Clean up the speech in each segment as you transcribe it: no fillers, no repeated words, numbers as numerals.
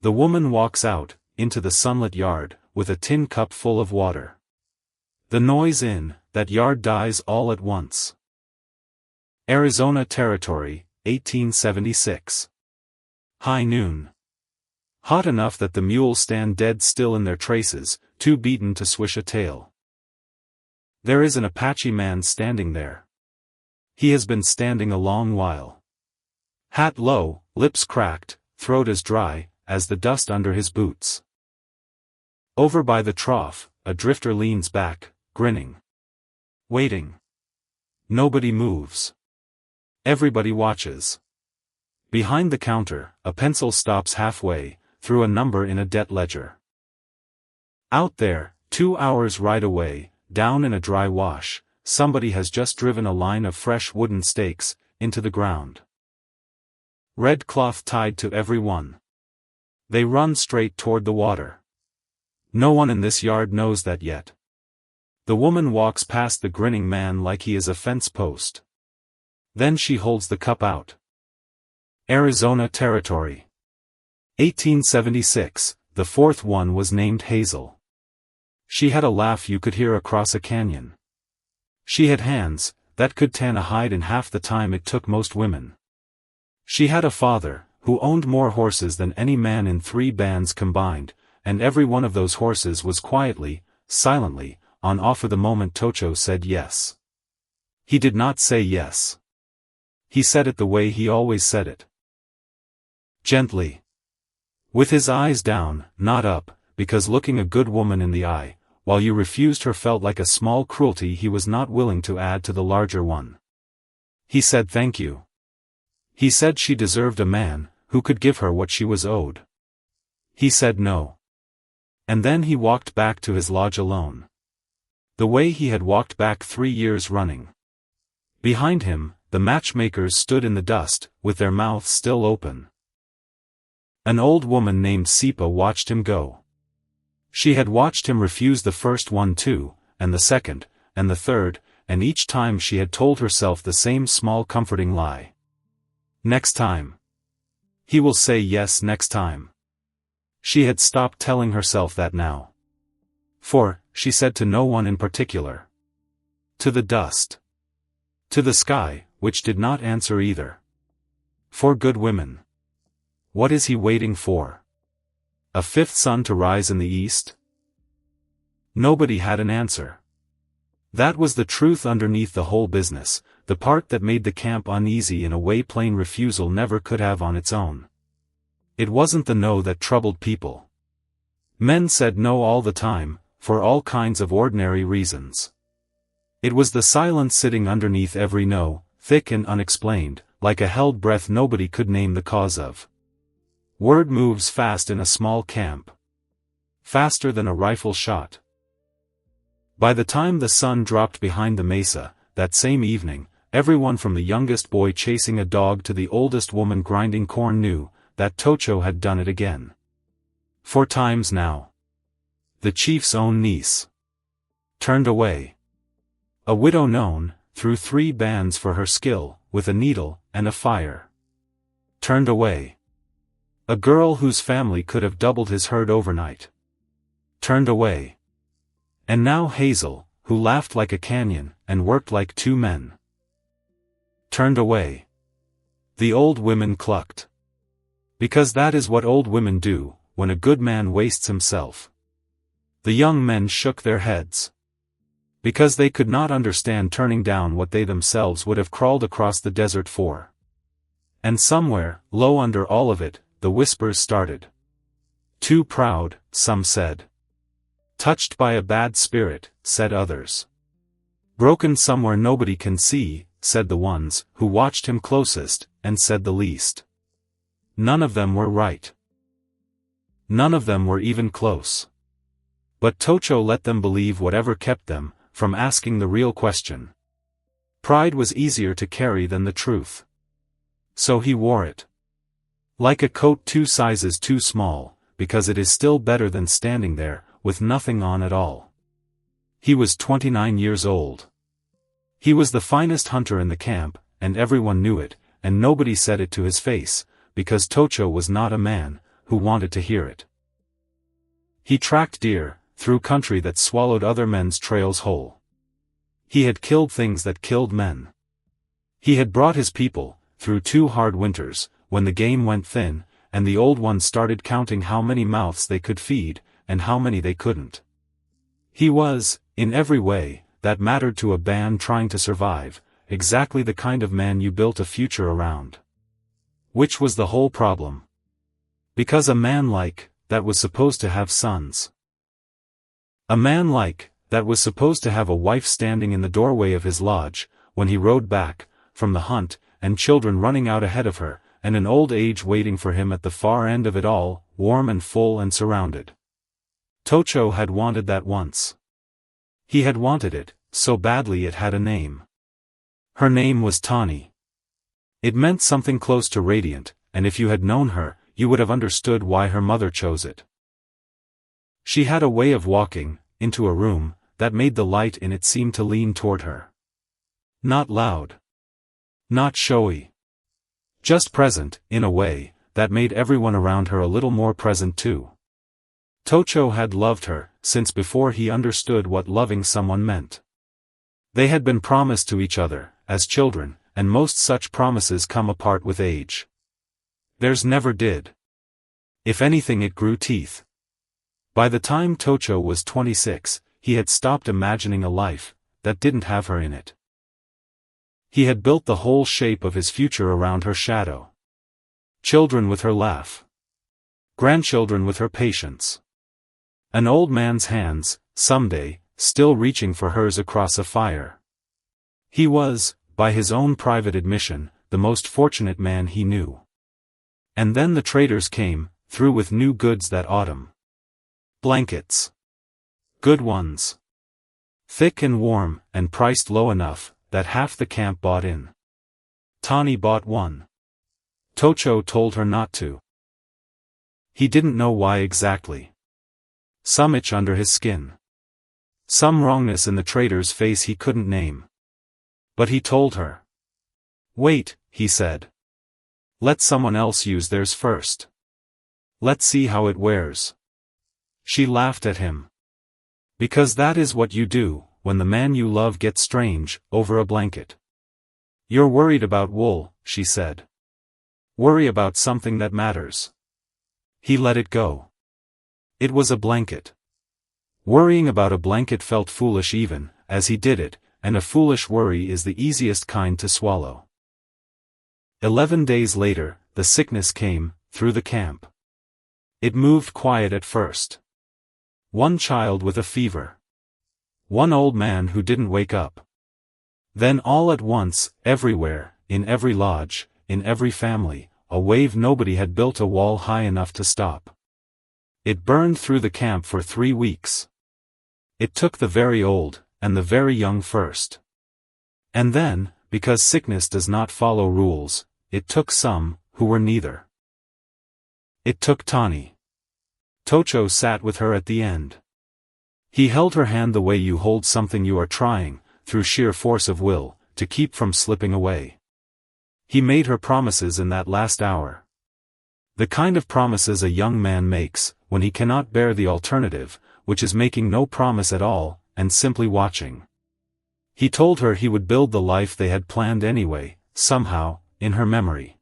The woman walks out, into the sunlit yard, with a tin cup full of water. The noise in that yard dies all at once. Arizona Territory, 1876. High noon. Hot enough that the mules stand dead still in their traces, too beaten to swish a tail. There is an Apache man standing there. He has been standing a long while. Hat low, lips cracked, throat as dry as the dust under his boots. Over by the trough, a drifter leans back, grinning. Waiting. Nobody moves. Everybody watches. Behind the counter, a pencil stops halfway, through a number in a debt ledger. Out there, 2 hours ride away, down in a dry wash, somebody has just driven a line of fresh wooden stakes into the ground. Red cloth tied to every one. They run straight toward the water. No one in this yard knows that yet. The woman walks past the grinning man like he is a fence post. Then she holds the cup out. Arizona Territory. 1876, the fourth one was named Hazel. She had a laugh you could hear across a canyon. She had hands that could tan a hide in half the time it took most women. She had a father who owned more horses than any man in 3 bands combined, and every one of those horses was quietly, silently, on offer the moment Tocho said yes. He did not say yes. He said it the way he always said it. Gently. With his eyes down, not up, because looking a good woman in the eye, while you refused her felt like a small cruelty he was not willing to add to the larger one. He said thank you. He said she deserved a man who could give her what she was owed. He said no. And then he walked back to his lodge alone. The way he had walked back 3 years running. Behind him, the matchmakers stood in the dust, with their mouths still open. An old woman named Sipa watched him go. She had watched him refuse the first one too, and the second, and the third, and each time she had told herself the same small comforting lie. Next time. He will say yes next time. She had stopped telling herself that now. For, she said to no one in particular. To the dust. To the sky, which did not answer either. For good women. What is he waiting for? A 5th sun to rise in the east? Nobody had an answer. That was the truth underneath the whole business, the part that made the camp uneasy in a way plain refusal never could have on its own. It wasn't the no that troubled people. Men said no all the time, for all kinds of ordinary reasons. It was the silence sitting underneath every no, thick and unexplained, like a held breath nobody could name the cause of. Word moves fast in a small camp. Faster than a rifle shot. By the time the sun dropped behind the mesa, that same evening, everyone from the youngest boy chasing a dog to the oldest woman grinding corn knew that Tocho had done it again. 4 times now. The chief's own niece. Turned away. A widow known, through 3 bands for her skill, with a needle and a fire. Turned away. A girl whose family could have doubled his herd overnight. Turned away. And now Hazel, who laughed like a canyon, and worked like 2 men. Turned away. The old women clucked. Because that is what old women do, when a good man wastes himself. The young men shook their heads. Because they could not understand turning down what they themselves would have crawled across the desert for. And somewhere, low under all of it, the whispers started. Too proud, some said. Touched by a bad spirit, said others. Broken somewhere nobody can see, said the ones who watched him closest, and said the least. None of them were right. None of them were even close. But Tocho let them believe whatever kept them from asking the real question. Pride was easier to carry than the truth. So he wore it. Like a coat 2 sizes too small, because it is still better than standing there, with nothing on at all. He was 29 years old. He was the finest hunter in the camp, and everyone knew it, and nobody said it to his face, because Tocho was not a man who wanted to hear it. He tracked deer, through country that swallowed other men's trails whole. He had killed things that killed men. He had brought his people, through 2 hard winters, when the game went thin, and the old ones started counting how many mouths they could feed, and how many they couldn't. He was, in every way, that mattered to a band trying to survive, exactly the kind of man you built a future around. Which was the whole problem. Because a man like that was supposed to have sons. A man like that was supposed to have a wife standing in the doorway of his lodge, when he rode back from the hunt, and children running out ahead of her, and an old age waiting for him at the far end of it all, warm and full and surrounded. Tocho had wanted that once. He had wanted it, so badly it had a name. Her name was Tawny. It meant something close to radiant, and if you had known her, you would have understood why her mother chose it. She had a way of walking into a room that made the light in it seem to lean toward her. Not loud. Not showy. Just present, in a way, that made everyone around her a little more present too. Tocho had loved her, since before he understood what loving someone meant. They had been promised to each other, as children, and most such promises come apart with age. Theirs never did. If anything, it grew teeth. By the time Tocho was 26, he had stopped imagining a life that didn't have her in it. He had built the whole shape of his future around her shadow. Children with her laugh. Grandchildren with her patience. An old man's hands, someday, still reaching for hers across a fire. He was, by his own private admission, the most fortunate man he knew. And then the traders came, through with new goods that autumn. Blankets. Good ones. Thick and warm, and priced low enough that half the camp bought in. Tawny bought one. Tocho told her not to. He didn't know why exactly. Some itch under his skin. Some wrongness in the trader's face he couldn't name. But he told her. Wait, he said. Let someone else use theirs first. Let's see how it wears. She laughed at him. Because that is what you do, when the man you love gets strange, over a blanket. You're worried about wool, she said. Worry about something that matters. He let it go. It was a blanket. Worrying about a blanket felt foolish even, as he did it, and a foolish worry is the easiest kind to swallow. 11 days later, the sickness came, through the camp. It moved quiet at first. One child with a fever. One old man who didn't wake up. Then all at once, everywhere, in every lodge, in every family, a wave nobody had built a wall high enough to stop. It burned through the camp for 3 weeks. It took the very old, and the very young first. And then, because sickness does not follow rules, it took some, who were neither. It took Tawny. Tocho sat with her at the end. He held her hand the way you hold something you are trying, through sheer force of will, to keep from slipping away. He made her promises in that last hour. The kind of promises a young man makes, when he cannot bear the alternative, which is making no promise at all, and simply watching. He told her he would build the life they had planned anyway, somehow, in her memory.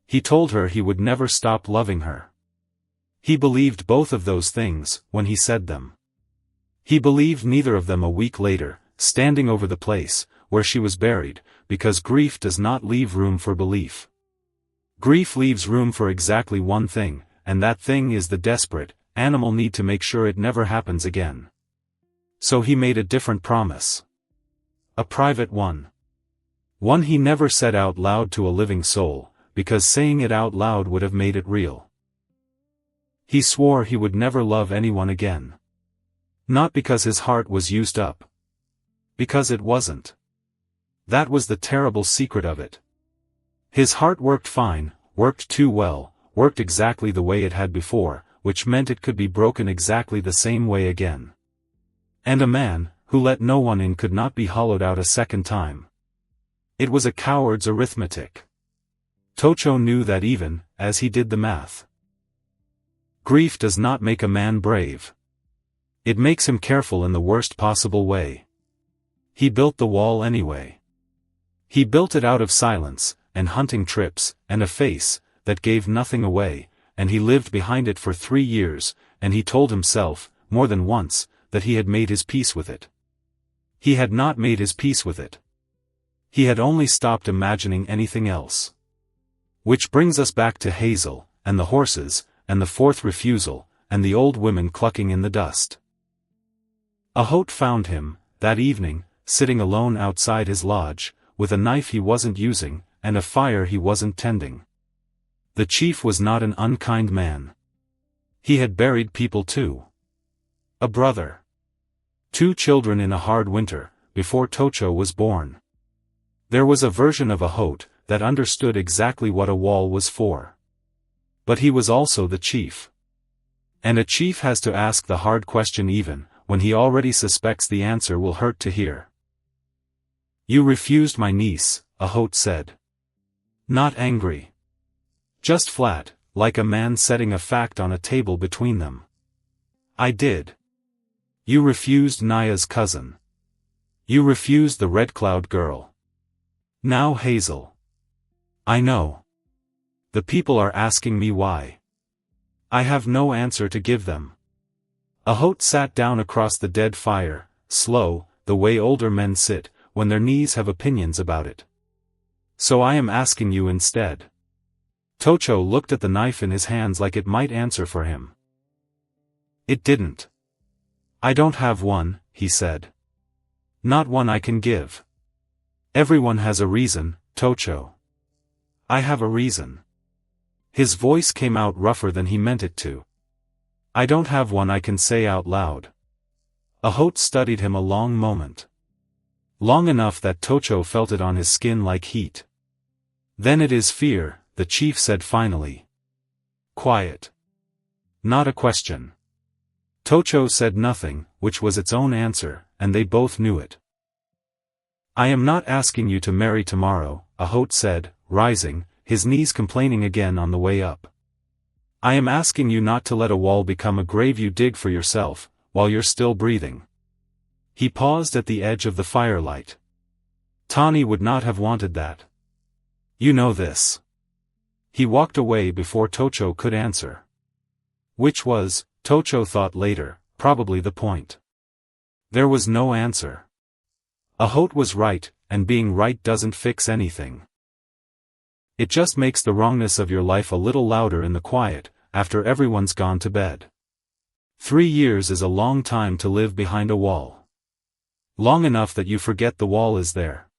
He told her he would never stop loving her. He believed both of those things, when he said them. He believed neither of them a week later, standing over the place, where she was buried, because grief does not leave room for belief. Grief leaves room for exactly one thing, and that thing is the desperate, animal need to make sure it never happens again. So he made a different promise. A private one. One he never said out loud to a living soul, because saying it out loud would have made it real. He swore he would never love anyone again. Not because his heart was used up. Because it wasn't. That was the terrible secret of it. His heart worked fine, worked too well, worked exactly the way it had before, which meant it could be broken exactly the same way again. And a man, who let no one in, could not be hollowed out a second time. It was a coward's arithmetic. Tocho knew that even, as he did the math. Grief does not make a man brave. It makes him careful in the worst possible way. He built the wall anyway. He built it out of silence, and hunting trips, and a face that gave nothing away, and he lived behind it for 3 years, and he told himself, more than once, that he had made his peace with it. He had not made his peace with it. He had only stopped imagining anything else. Which brings us back to Hazel, and the horses, and the fourth refusal, and the old women clucking in the dust. Holt found him, that evening, sitting alone outside his lodge, with a knife he wasn't using, and a fire he wasn't tending. The chief was not an unkind man. He had buried people too. A brother. 2 children in a hard winter, before Tocho was born. There was a version of Holt that understood exactly what a wall was for. But he was also the chief. And a chief has to ask the hard question even when he already suspects the answer will hurt to hear. "You refused my niece," Holt said. Not angry. Just flat, like a man setting a fact on a table between them. "I did. You refused Naya's cousin. You refused the Red Cloud girl. Now Hazel. I know. The people are asking me why. I have no answer to give them." Holt sat down across the dead fire, slow, the way older men sit, when their knees have opinions about it. "So I am asking you instead." Tocho looked at the knife in his hands like it might answer for him. It didn't. "I don't have one," he said. "Not one I can give. Everyone has a reason, Tocho. I have a reason." His voice came out rougher than he meant it to. "I don't have one I can say out loud." Holt studied him a long moment. Long enough that Tocho felt it on his skin like heat. "Then it is fear," the chief said finally. "Quiet. Not a question." Tocho said nothing, which was its own answer, and they both knew it. "I am not asking you to marry tomorrow," Holt said, rising, his knees complaining again on the way up. "I am asking you not to let a wall become a grave you dig for yourself, while you're still breathing." He paused at the edge of the firelight. Tawny would not have wanted that. "You know this." He walked away before Tocho could answer. Which was, Tocho thought later, probably the point. There was no answer. Holt was right, and being right doesn't fix anything. It just makes the wrongness of your life a little louder in the quiet, after everyone's gone to bed. 3 years is a long time to live behind a wall. Long enough that you forget the wall is there.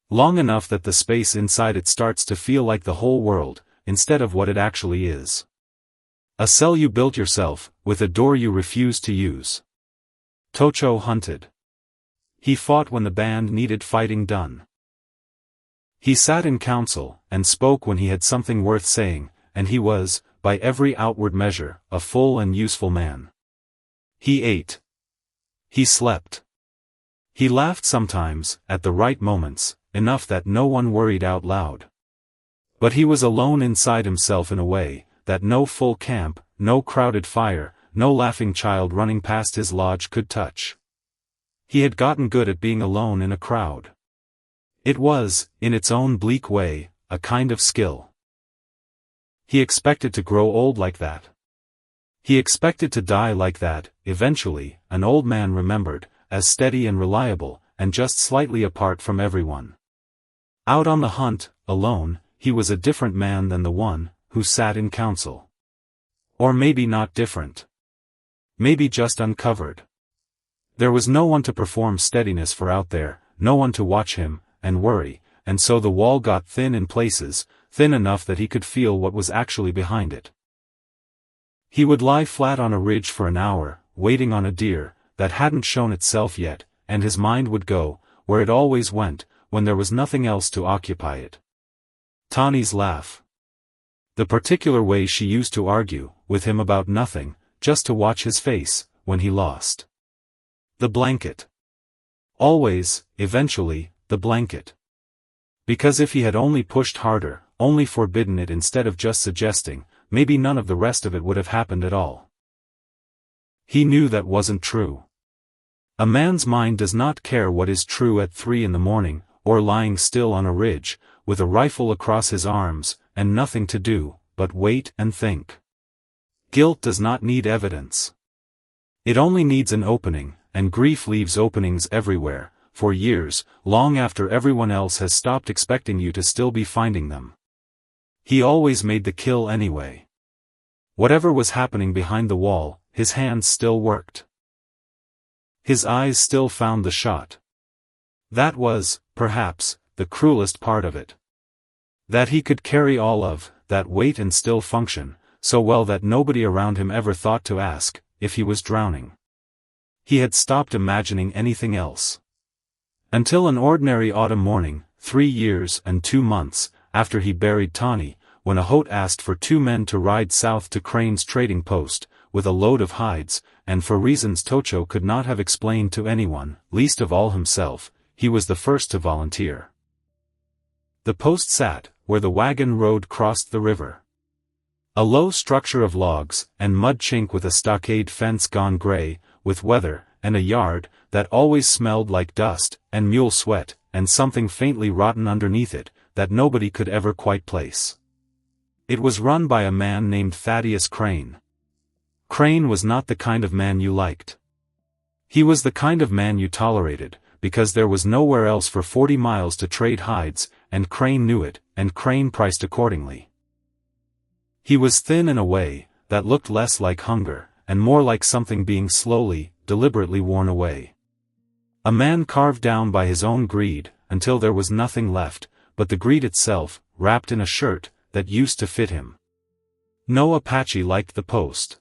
Long enough that the space inside it starts to feel like the whole world, instead of what it actually is. A cell you built yourself, with a door you refused to use. Tocho hunted. He fought when the band needed fighting done. He sat in council, and spoke when he had something worth saying, and he was, by every outward measure, a full and useful man. He ate. He slept. He laughed sometimes, at the right moments, enough that no one worried out loud. But he was alone inside himself in a way, that no full camp, no crowded fire, no laughing child running past his lodge could touch. He had gotten good at being alone in a crowd. It was, in its own bleak way, a kind of skill. He expected to grow old like that. He expected to die like that, eventually, an old man remembered, as steady and reliable, and just slightly apart from everyone. Out on the hunt, alone, he was a different man than the one who sat in council. Or maybe not different. Maybe just uncovered. There was no one to perform steadiness for out there, no one to watch him, and worry, and so the wall got thin in places, thin enough that he could feel what was actually behind it. He would lie flat on a ridge for an hour, waiting on a deer that hadn't shown itself yet, and his mind would go, where it always went, when there was nothing else to occupy it. Tawny's laugh. The particular way she used to argue with him about nothing, just to watch his face, when he lost. The blanket. Always, eventually, the blanket. Because if he had only pushed harder, only forbidden it instead of just suggesting, maybe none of the rest of it would have happened at all. He knew that wasn't true. A man's mind does not care what is true at 3 in the morning, or lying still on a ridge, with a rifle across his arms, and nothing to do, but wait and think. Guilt does not need evidence. It only needs an opening, and grief leaves openings everywhere, for years, long after everyone else has stopped expecting you to still be finding them. He always made the kill anyway. Whatever was happening behind the wall, his hands still worked. His eyes still found the shot. That was, perhaps, the cruelest part of it. That he could carry all of that weight and still function, so well that nobody around him ever thought to ask if he was drowning. He had stopped imagining anything else. Until an ordinary autumn morning, 3 years and 2 months, after he buried Tawny, when a Holt asked for 2 men to ride south to Crane's trading post, with a load of hides, and for reasons Tocho could not have explained to anyone, least of all himself, he was the first to volunteer. The post sat where the wagon road crossed the river. A low structure of logs and mud chink with a stockade fence gone gray with weather, and a yard that always smelled like dust and mule sweat, and something faintly rotten underneath it that nobody could ever quite place. It was run by a man named Thaddeus Crane. Crane was not the kind of man you liked. He was the kind of man you tolerated, because there was nowhere else for 40 miles to trade hides, and Crane knew it, and Crane priced accordingly. He was thin in a way that looked less like hunger, and more like something being slowly, deliberately worn away. A man carved down by his own greed, until there was nothing left, but the greed itself, wrapped in a shirt that used to fit him. No Apache liked the post.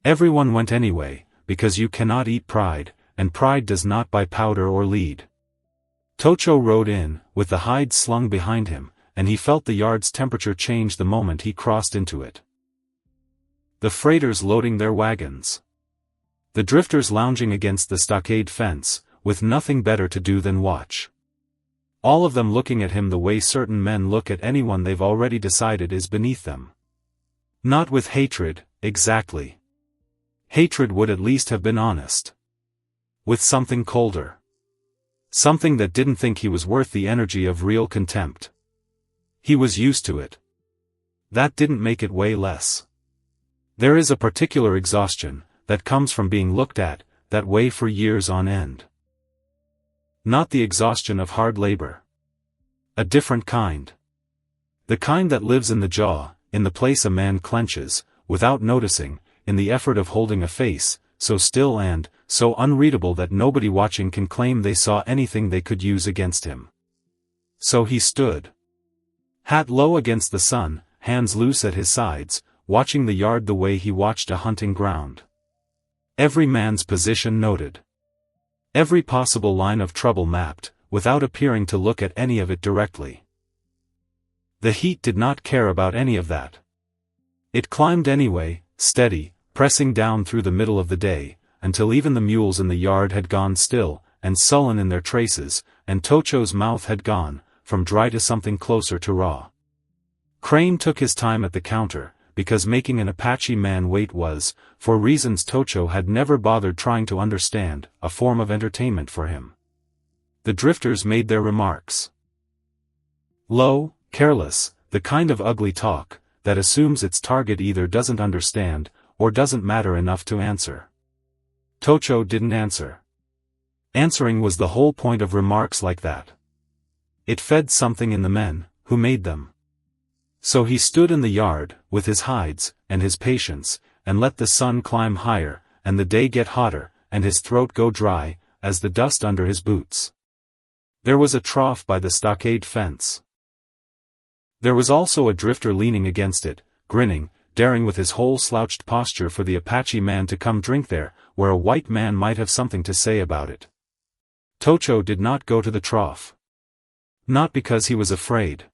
Everyone went anyway, because you cannot eat pride, and pride does not buy powder or lead. Tocho rode in, with the hides slung behind him, and he felt the yard's temperature change the moment he crossed into it. The freighters loading their wagons. The drifters lounging against the stockade fence, with nothing better to do than watch. All of them looking at him the way certain men look at anyone they've already decided is beneath them. Not with hatred, exactly. Hatred would at least have been honest. With something colder. Something that didn't think he was worth the energy of real contempt. He was used to it. That didn't make it way less. There is a particular exhaustion that comes from being looked at that way for years on end. Not the exhaustion of hard labor. A different kind. The kind that lives in the jaw, in the place a man clenches, without noticing, in the effort of holding a face, so still and so unreadable that nobody watching can claim they saw anything they could use against him. So he stood. Hat low against the sun, hands loose at his sides, watching the yard the way he watched a hunting ground. Every man's position noted. Every possible line of trouble mapped, without appearing to look at any of it directly. The heat did not care about any of that. It climbed anyway, steady, pressing down through the middle of the day, until even the mules in the yard had gone still, and sullen in their traces, and Tocho's mouth had gone, from dry to something closer to raw. Crane took his time at the counter, because making an Apache man wait was, for reasons Tocho had never bothered trying to understand, a form of entertainment for him. The drifters made their remarks. Low, careless, the kind of ugly talk that assumes its target either doesn't understand, or doesn't matter enough to answer. Tocho didn't answer. Answering was the whole point of remarks like that. It fed something in the men who made them. So he stood in the yard, with his hides, and his patience, and let the sun climb higher, and the day get hotter, and his throat go dry, as the dust under his boots. There was a trough by the stockade fence. There was also a drifter leaning against it, grinning, daring with his whole slouched posture for the Apache man to come drink there, where a white man might have something to say about it. Tocho did not go to the trough. Not because he was afraid.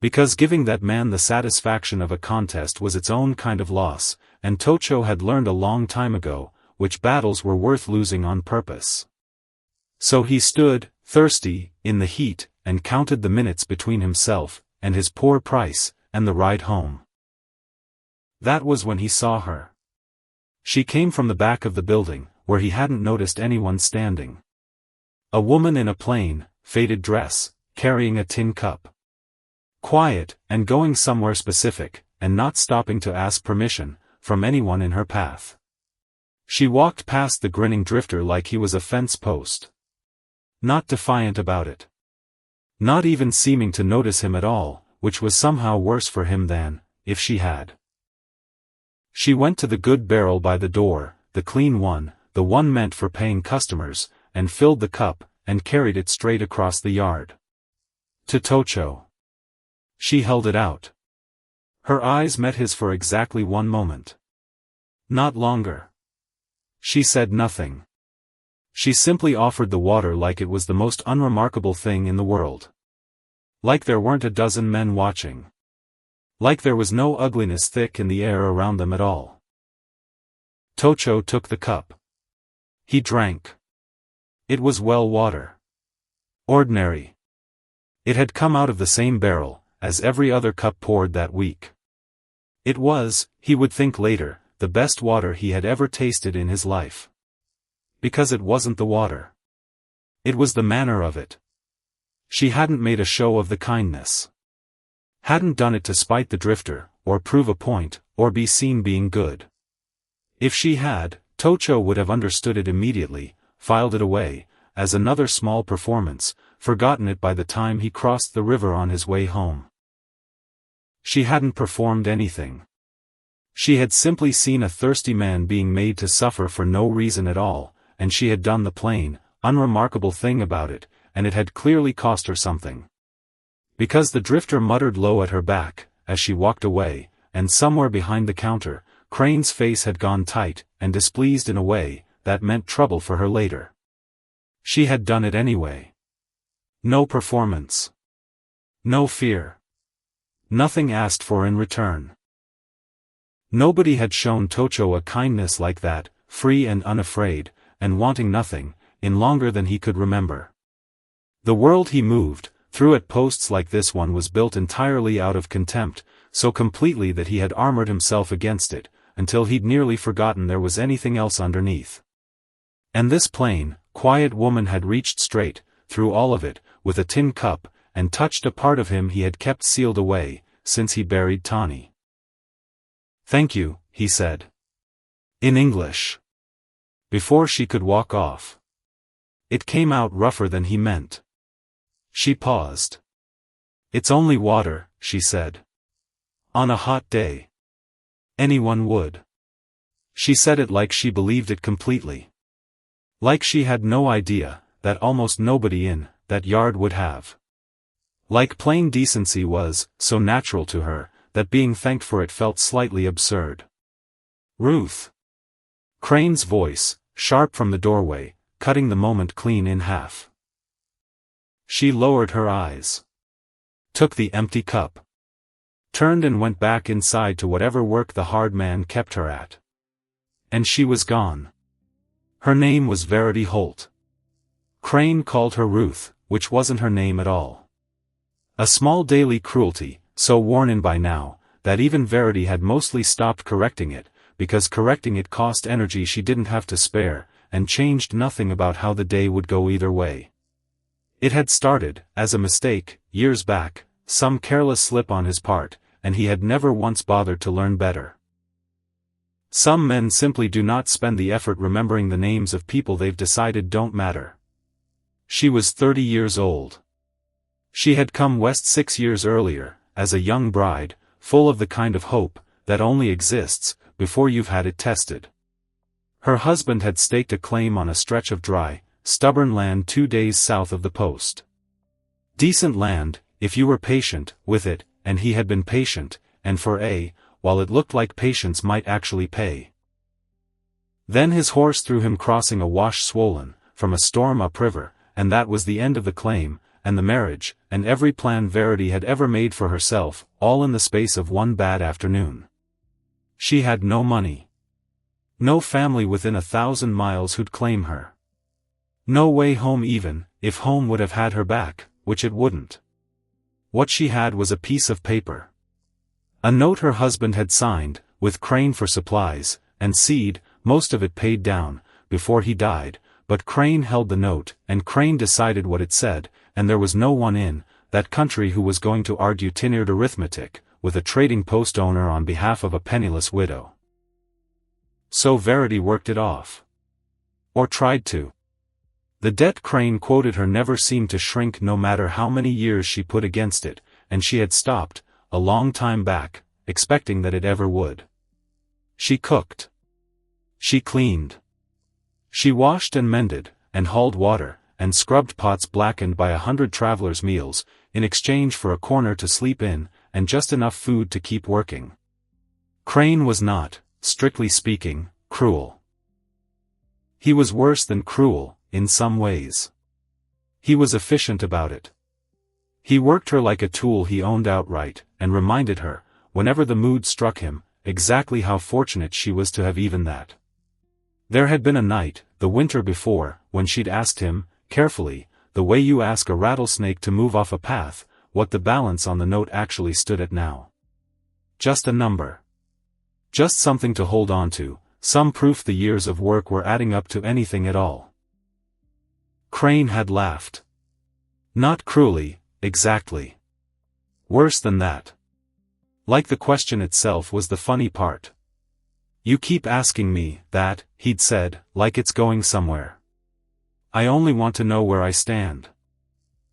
Because giving that man the satisfaction of a contest was its own kind of loss, and Tocho had learned a long time ago, which battles were worth losing on purpose. So he stood, thirsty, in the heat, and counted the minutes between himself, and his poor price, and the ride home. That was when he saw her. She came from the back of the building, where he hadn't noticed anyone standing. A woman in a plain, faded dress, carrying a tin cup. Quiet, and going somewhere specific, and not stopping to ask permission from anyone in her path. She walked past the grinning drifter like he was a fence post. Not defiant about it. Not even seeming to notice him at all, which was somehow worse for him than, if she had. She went to the good barrel by the door, the clean one, the one meant for paying customers, and filled the cup, and carried it straight across the yard. To Tocho. She held it out. Her eyes met his for exactly 1 moment. Not longer. She said nothing. She simply offered the water like it was the most unremarkable thing in the world. Like there weren't a dozen men watching. Like there was no ugliness thick in the air around them at all. Tocho took the cup. He drank. It was well water. Ordinary. It had come out of the same barrel, as every other cup poured that week. It was, he would think later, the best water he had ever tasted in his life. Because it wasn't the water. It was the manner of it. She hadn't made a show of the kindness. Hadn't done it to spite the drifter, or prove a point, or be seen being good. If she had, Tocho would have understood it immediately, filed it away, as another small performance, forgotten it by the time he crossed the river on his way home. She hadn't performed anything. She had simply seen a thirsty man being made to suffer for no reason at all, and she had done the plain, unremarkable thing about it, and it had clearly cost her something. Because the drifter muttered low at her back, as she walked away, and somewhere behind the counter, Crane's face had gone tight, and displeased in a way, that meant trouble for her later. She had done it anyway. No performance. No fear. Nothing asked for in return. Nobody had shown Tocho a kindness like that, free and unafraid, and wanting nothing, in longer than he could remember. The world he moved, through at posts like this one was built entirely out of contempt, so completely that he had armored himself against it, until he'd nearly forgotten there was anything else underneath. And this plain, quiet woman had reached straight, through all of it, with a tin cup, and touched a part of him he had kept sealed away, since he buried Tawny. "Thank you," he said. In English. Before she could walk off. It came out rougher than he meant. She paused. "It's only water," she said. "On a hot day. Anyone would." She said it like she believed it completely. Like she had no idea, that almost nobody in that yard would have. Like plain decency was, so natural to her, that being thanked for it felt slightly absurd. "Ruth." Crane's voice, sharp from the doorway, cutting the moment clean in half. She lowered her eyes. Took the empty cup. Turned and went back inside to whatever work the hard man kept her at. And she was gone. Her name was Verity Holt. Crane called her Ruth, which wasn't her name at all. A small daily cruelty, so worn in by now, that even Verity had mostly stopped correcting it, because correcting it cost energy she didn't have to spare, and changed nothing about how the day would go either way. It had started, as a mistake, years back, some careless slip on his part, and he had never once bothered to learn better. Some men simply do not spend the effort remembering the names of people they've decided don't matter. She was 30 years old. She had come west 6 years earlier, as a young bride, full of the kind of hope that only exists before you've had it tested. Her husband had staked a claim on a stretch of dry, stubborn land 2 days south of the post. Decent land, if you were patient with it, and he had been patient, and while it looked like patience might actually pay. Then his horse threw him crossing a wash swollen, from a storm upriver, and that was the end of the claim, and the marriage, and every plan Verity had ever made for herself, all in the space of one bad afternoon. She had no money. No family within 1,000 miles who'd claim her. No way home even, if home would have had her back, which it wouldn't. What she had was a piece of paper. A note her husband had signed, with Crane for supplies, and seed, most of it paid down, before he died, but Crane held the note, and Crane decided what it said, and there was no one in that country who was going to argue tenured arithmetic with a trading post owner on behalf of a penniless widow. So Verity worked it off. Or tried to. The debt Crane quoted her never seemed to shrink no matter how many years she put against it, and she had stopped, a long time back, expecting that it ever would. She cooked. She cleaned. She washed and mended, and hauled water, and scrubbed pots blackened by 100 travelers' meals, in exchange for a corner to sleep in, and just enough food to keep working. Crane was not, strictly speaking, cruel. He was worse than cruel, in some ways. He was efficient about it. He worked her like a tool he owned outright, and reminded her, whenever the mood struck him, exactly how fortunate she was to have even that. There had been a night, the winter before, when she'd asked him, carefully, the way you ask a rattlesnake to move off a path, what the balance on the note actually stood at now. Just a number. Just something to hold on to, some proof the years of work were adding up to anything at all. Crane had laughed. Not cruelly, exactly. Worse than that. Like the question itself was the funny part. You keep asking me that, he'd said, like it's going somewhere. I only want to know where I stand.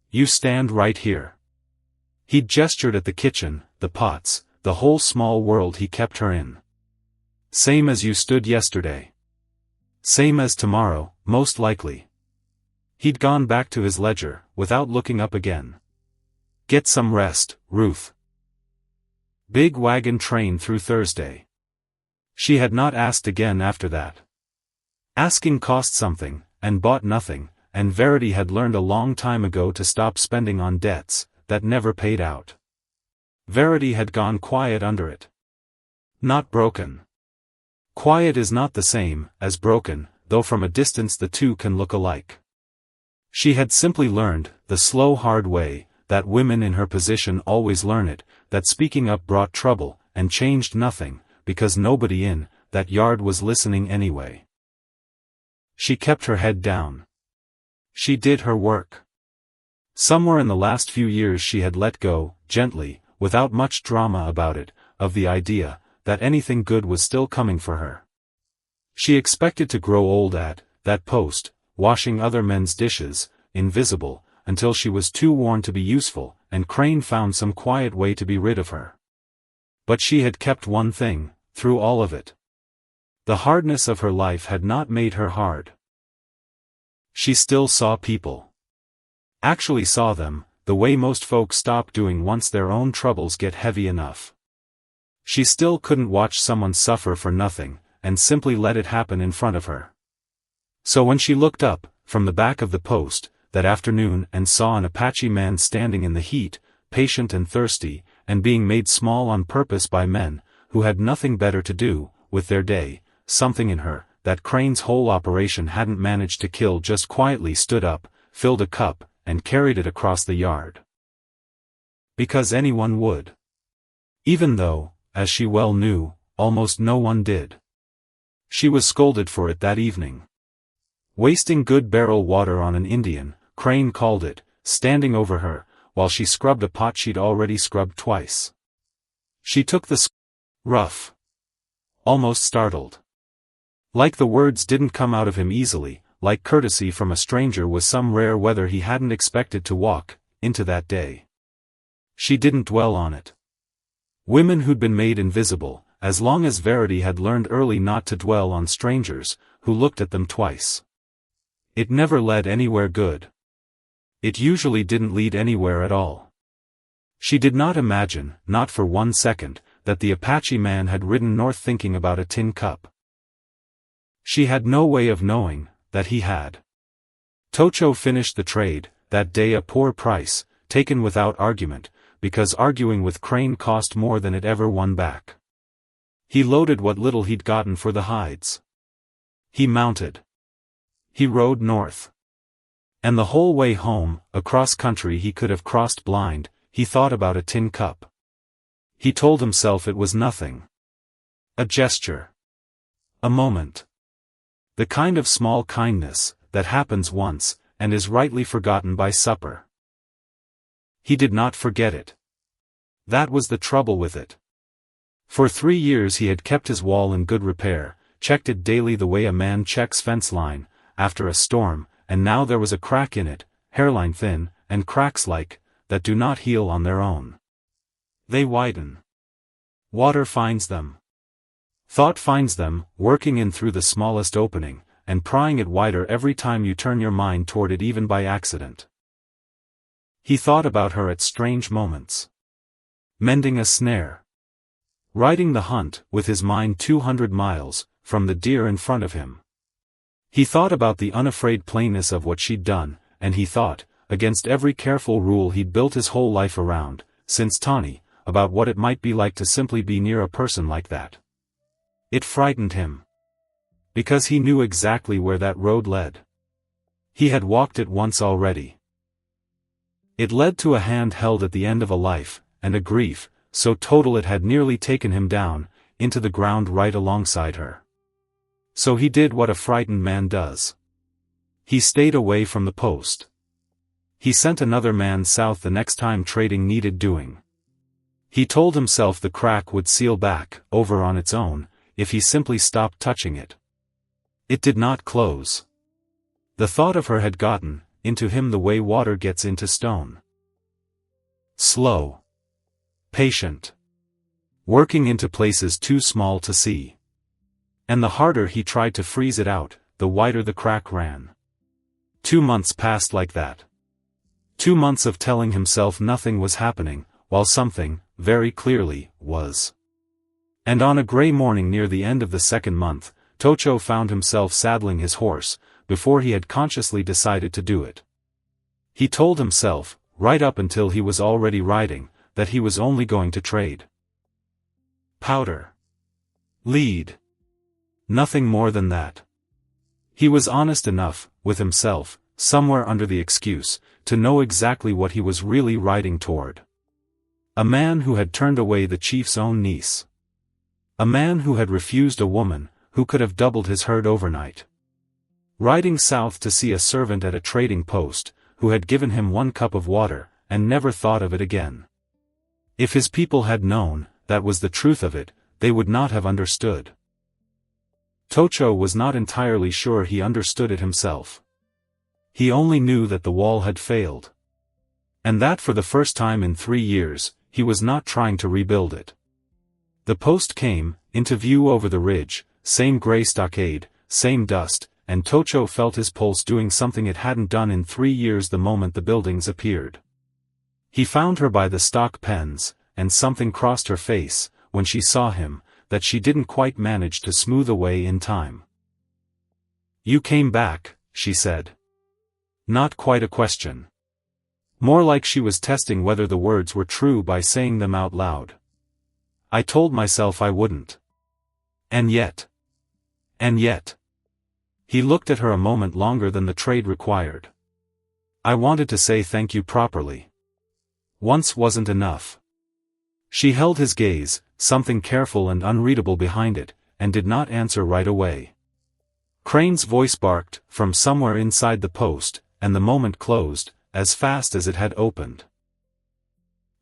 You stand right here. He'd gestured at the kitchen, the pots, the whole small world he kept her in. Same as you stood yesterday. Same as tomorrow, most likely. He'd gone back to his ledger, without looking up again. Get some rest, Ruth. Big wagon train through Thursday. She had not asked again after that. Asking cost something, and bought nothing, and Verity had learned a long time ago to stop spending on debts that never paid out. Verity had gone quiet under it. Not broken. Quiet is not the same as broken, though from a distance the two can look alike. She had simply learned, the slow hard way, that women in her position always learn it, that speaking up brought trouble, and changed nothing, because nobody in that yard was listening anyway. She kept her head down. She did her work. Somewhere in the last few years she had let go, gently, without much drama about it, of the idea that anything good was still coming for her. She expected to grow old at that post, washing other men's dishes, invisible, until she was too worn to be useful, and Crane found some quiet way to be rid of her. But she had kept one thing, through all of it. The hardness of her life had not made her hard. She still saw people. Actually saw them, the way most folks stop doing once their own troubles get heavy enough. She still couldn't watch someone suffer for nothing, and simply let it happen in front of her. So when she looked up, from the back of the post, that afternoon and saw an Apache man standing in the heat, patient and thirsty, and being made small on purpose by men, who had nothing better to do, with their day, something in her, that Crane's whole operation hadn't managed to kill just quietly stood up, filled a cup, and carried it across the yard. Because anyone would. Even though, as she well knew, almost no one did. She was scolded for it that evening. Wasting good barrel water on an Indian, Crane called it, standing over her, while she scrubbed a pot she'd already scrubbed twice. She took the rough. Almost startled. Like the words didn't come out of him easily, like courtesy from a stranger was some rare weather he hadn't expected to walk into that day. She didn't dwell on it. Women who'd been made invisible, as long as Verity had learned early not to dwell on strangers, who looked at them twice. It never led anywhere good. It usually didn't lead anywhere at all. She did not imagine, not for 1 second, that the Apache man had ridden north thinking about a tin cup. She had no way of knowing that he had. Tocho finished the trade, that day a poor price, taken without argument, because arguing with Crane cost more than it ever won back. He loaded what little he'd gotten for the hides. He mounted. He rode north. And the whole way home, across country he could have crossed blind, he thought about a tin cup. He told himself it was nothing. A gesture. A moment. The kind of small kindness that happens once, and is rightly forgotten by supper. He did not forget it. That was the trouble with it. For 3 years he had kept his wall in good repair, checked it daily the way a man checks fence line, after a storm, and now there was a crack in it, hairline thin, and cracks that do not heal on their own. They widen. Water finds them. Thought finds them, working in through the smallest opening, and prying it wider every time you turn your mind toward it even by accident. He thought about her at strange moments. Mending a snare. Riding the hunt with his mind 200 miles from the deer in front of him. He thought about the unafraid plainness of what she'd done, and he thought, against every careful rule he'd built his whole life around, since Tawny, about what it might be like to simply be near a person like that. It frightened him. Because he knew exactly where that road led. He had walked it once already. It led to a hand held at the end of a life, and a grief, so total it had nearly taken him down, into the ground right alongside her. So he did what a frightened man does. He stayed away from the post. He sent another man south the next time trading needed doing. He told himself the crack would seal back, over on its own, if he simply stopped touching it. It did not close. The thought of her had gotten into him the way water gets into stone. Slow. Patient. Working into places too small to see. And the harder he tried to freeze it out, the wider the crack ran. 2 months passed like that. 2 months of telling himself nothing was happening, while something, very clearly, was. And on a gray morning near the end of the 2nd month, Tocho found himself saddling his horse, before he had consciously decided to do it. He told himself, right up until he was already riding, that he was only going to trade. Powder. Lead. Nothing more than that. He was honest enough, with himself, somewhere under the excuse, to know exactly what he was really riding toward. A man who had turned away the chief's own niece. A man who had refused a woman, who could have doubled his herd overnight. Riding south to see a servant at a trading post, who had given him 1 cup of water, and never thought of it again. If his people had known, that was the truth of it, they would not have understood. Tocho was not entirely sure he understood it himself. He only knew that the wall had failed. And that for the first time in 3 years, he was not trying to rebuild it. The post came into view over the ridge, same gray stockade, same dust, and Tocho felt his pulse doing something it hadn't done in 3 years the moment the buildings appeared. He found her by the stock pens, and something crossed her face, when she saw him, that she didn't quite manage to smooth away in time. "You came back," she said. Not quite a question. More like she was testing whether the words were true by saying them out loud. "I told myself I wouldn't. And yet. He looked at her a moment longer than the trade required. "I wanted to say thank you properly. Once wasn't enough." She held his gaze, something careful and unreadable behind it, and did not answer right away. Crane's voice barked, from somewhere inside the post, and the moment closed, as fast as it had opened.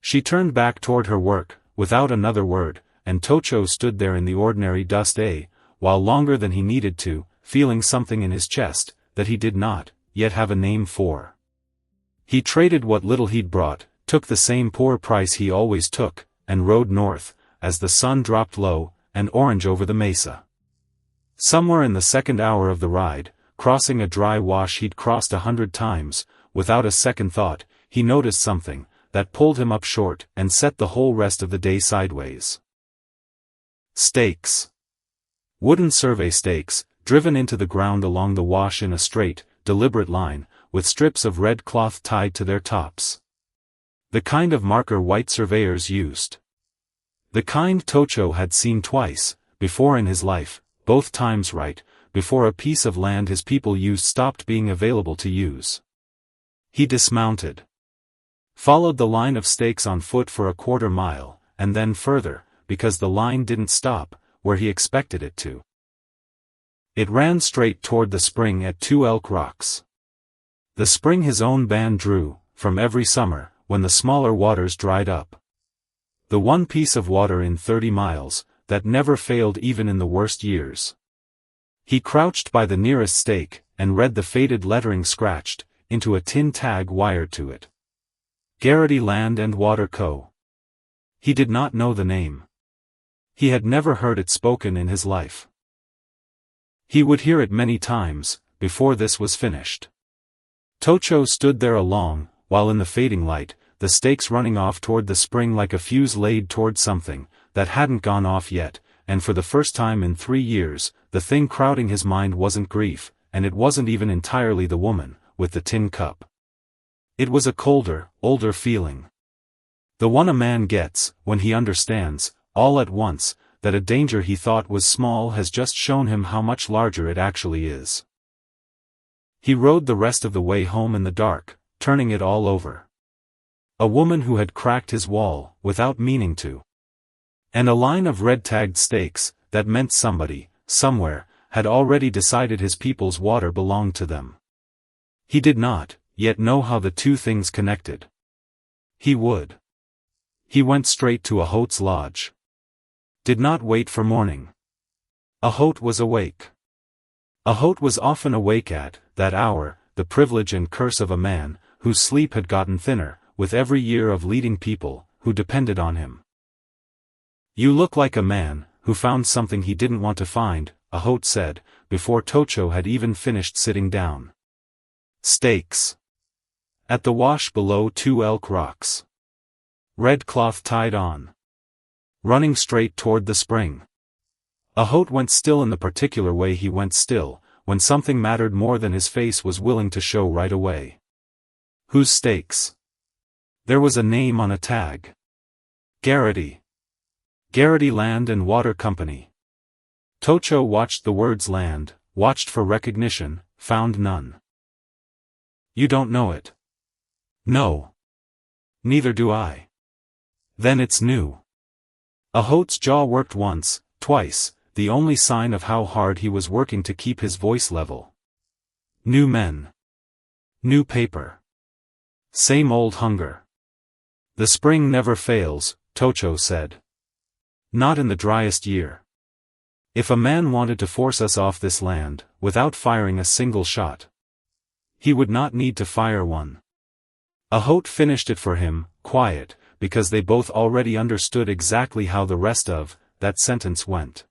She turned back toward her work, without another word, and Tocho stood there in the ordinary dust while longer than he needed to, feeling something in his chest, that he did not yet have a name for. He traded what little he'd brought, took the same poor price he always took, and rode north, as the sun dropped low, and orange over the mesa. Somewhere in the 2nd hour of the ride, crossing a dry wash he'd crossed 100 times, without a second thought, he noticed something, that pulled him up short and set the whole rest of the day sideways. Stakes. Wooden survey stakes, driven into the ground along the wash in a straight, deliberate line, with strips of red cloth tied to their tops. The kind of marker white surveyors used. The kind Tocho had seen twice, before in his life, both times right, before a piece of land his people used stopped being available to use. He dismounted. Followed the line of stakes on foot for a 1/4 mile, and then further, because the line didn't stop, where he expected it to. It ran straight toward the spring at 2 Elk Rocks. The spring his own band drew, from every summer, when the smaller waters dried up. The one piece of water in 30 miles, that never failed even in the worst years. He crouched by the nearest stake, and read the faded lettering scratched into a tin tag wired to it. Verity Land and Water Co. He did not know the name. He had never heard it spoken in his life. He would hear it many times, before this was finished. Tocho stood there along, while in the fading light, the stakes running off toward the spring like a fuse laid toward something that hadn't gone off yet, and for the first time in 3 years, the thing crowding his mind wasn't grief, and it wasn't even entirely the woman, with the tin cup. It was a colder, older feeling. The one a man gets, when he understands, all at once, that a danger he thought was small has just shown him how much larger it actually is. He rode the rest of the way home in the dark, turning it all over. A woman who had cracked his wall, without meaning to. And a line of red-tagged stakes, that meant somebody, somewhere, had already decided his people's water belonged to them. He did not, yet know how the two things connected. He would. He went straight to Ahot's lodge. Did not wait for morning. Ahot was awake. Ahot was often awake at that hour, the privilege and curse of a man, whose sleep had gotten thinner, with every year of leading people, who depended on him. "You look like a man, who found something he didn't want to find," Ahot said, before Tocho had even finished sitting down. "Stakes. At the wash below 2 Elk Rocks. Red cloth tied on. Running straight toward the spring." Ahot went still in the particular way he went still, when something mattered more than his face was willing to show right away. Whose stakes? There was a name on a tag. Verity. Verity Land and Water Company. Tocho watched the words land, watched for recognition, found none. "You don't know it." "No. Neither do I." "Then it's new." Ahot's jaw worked once, twice, the only sign of how hard he was working to keep his voice level. "New men. New paper. Same old hunger. The spring never fails," Tocho said. "Not in the driest year. If a man wanted to force us off this land, without firing a single shot, he would not need to fire one." Ahot finished it for him, quiet, because they both already understood exactly how the rest of that sentence went.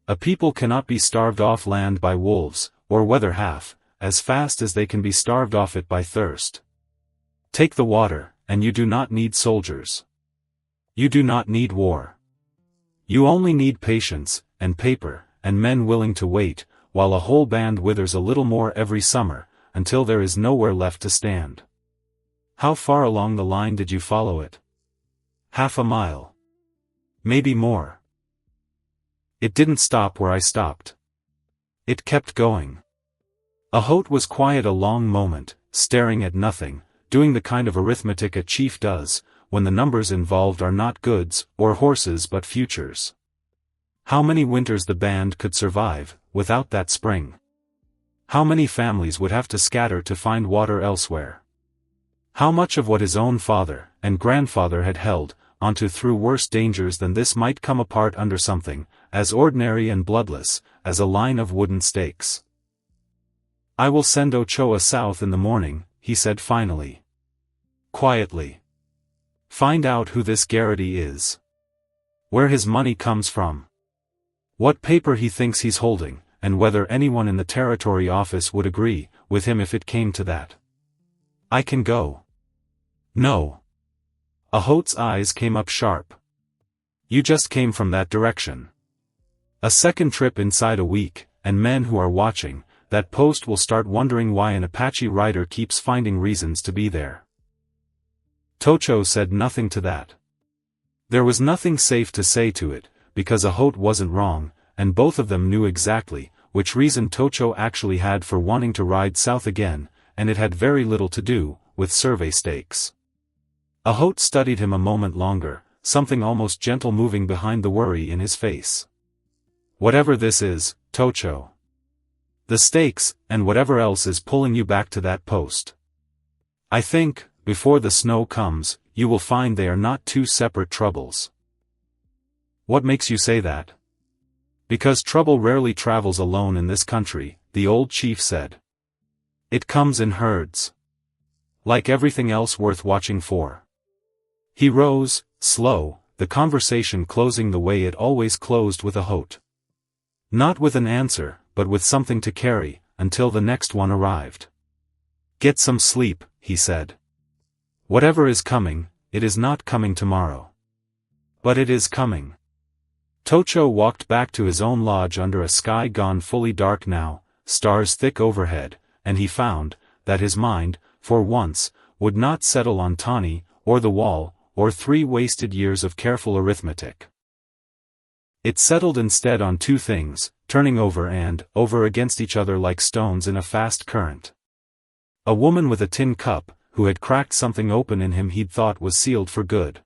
A people cannot be starved off land by wolves, or weather half, as fast as they can be starved off it by thirst. Take the water, and you do not need soldiers. You do not need war. You only need patience, and paper, and men willing to wait, while a whole band withers a little more every summer, until there is nowhere left to stand. How far along the line did you follow it? Half a mile. Maybe more. It didn't stop where I stopped. It kept going. Ahot was quiet a long moment, staring at nothing, doing the kind of arithmetic a chief does, when the numbers involved are not goods, or horses but futures. How many winters the band could survive, without that spring? How many families would have to scatter to find water elsewhere? How much of what his own father and grandfather had held onto through worse dangers than this might come apart under something as ordinary and bloodless as a line of wooden stakes? "I will send Ochoa south in the morning," he said finally. Quietly. "Find out who this Verity is. Where his money comes from. What paper he thinks he's holding, and whether anyone in the territory office would agree with him if it came to that. I can go." "No." Ahot's eyes came up sharp. "You just came from that direction. A second trip inside a week, and men who are watching that post will start wondering why an Apache rider keeps finding reasons to be there." Tocho said nothing to that. There was nothing safe to say to it, because Ahot wasn't wrong, and both of them knew exactly which reason Tocho actually had for wanting to ride south again, and it had very little to do with survey stakes. Ahot studied him a moment longer, something almost gentle moving behind the worry in his face. Whatever this is, Tocho. The stakes, and whatever else is pulling you back to that post. I think, before the snow comes, you will find they are not two separate troubles. What makes you say that? Because trouble rarely travels alone in this country, the old chief said. It comes in herds. Like everything else worth watching for. He rose, slow, the conversation closing the way it always closed, with a hoot. Not with an answer, but with something to carry, until the next one arrived. Get some sleep, he said. Whatever is coming, it is not coming tomorrow. But it is coming. Tocho walked back to his own lodge under a sky gone fully dark now, stars thick overhead, and he found that his mind, for once, would not settle on Tawny, or the wall, or 3 wasted years of careful arithmetic. It settled instead on 2 things, turning over and over against each other like stones in a fast current. A woman with a tin cup, who had cracked something open in him he'd thought was sealed for good.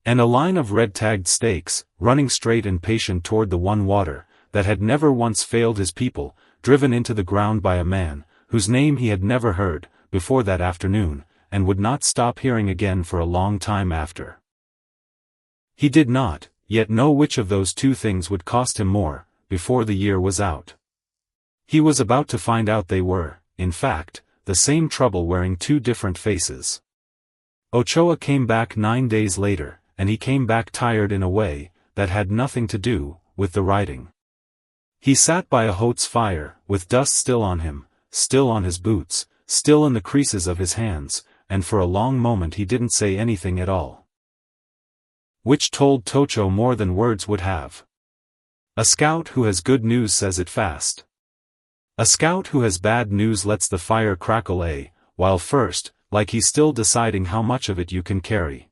And a line of red-tagged stakes, running straight and patient toward the one water, that had never once failed his people, driven into the ground by a man, whose name he had never heard, before that afternoon, and would not stop hearing again for a long time after. He did not, yet know which of those 2 things would cost him more, before the year was out. He was about to find out they were, in fact, the same trouble wearing 2 different faces. Ochoa came back 9 days later, and he came back tired in a way that had nothing to do with the riding. He sat by a Holt's fire, with dust still on him, still on his boots, still in the creases of his hands, and for a long moment he didn't say anything at all. Which told Tocho more than words would have. A scout who has good news says it fast. A scout who has bad news lets the fire crackle while first, like he's still deciding how much of it you can carry.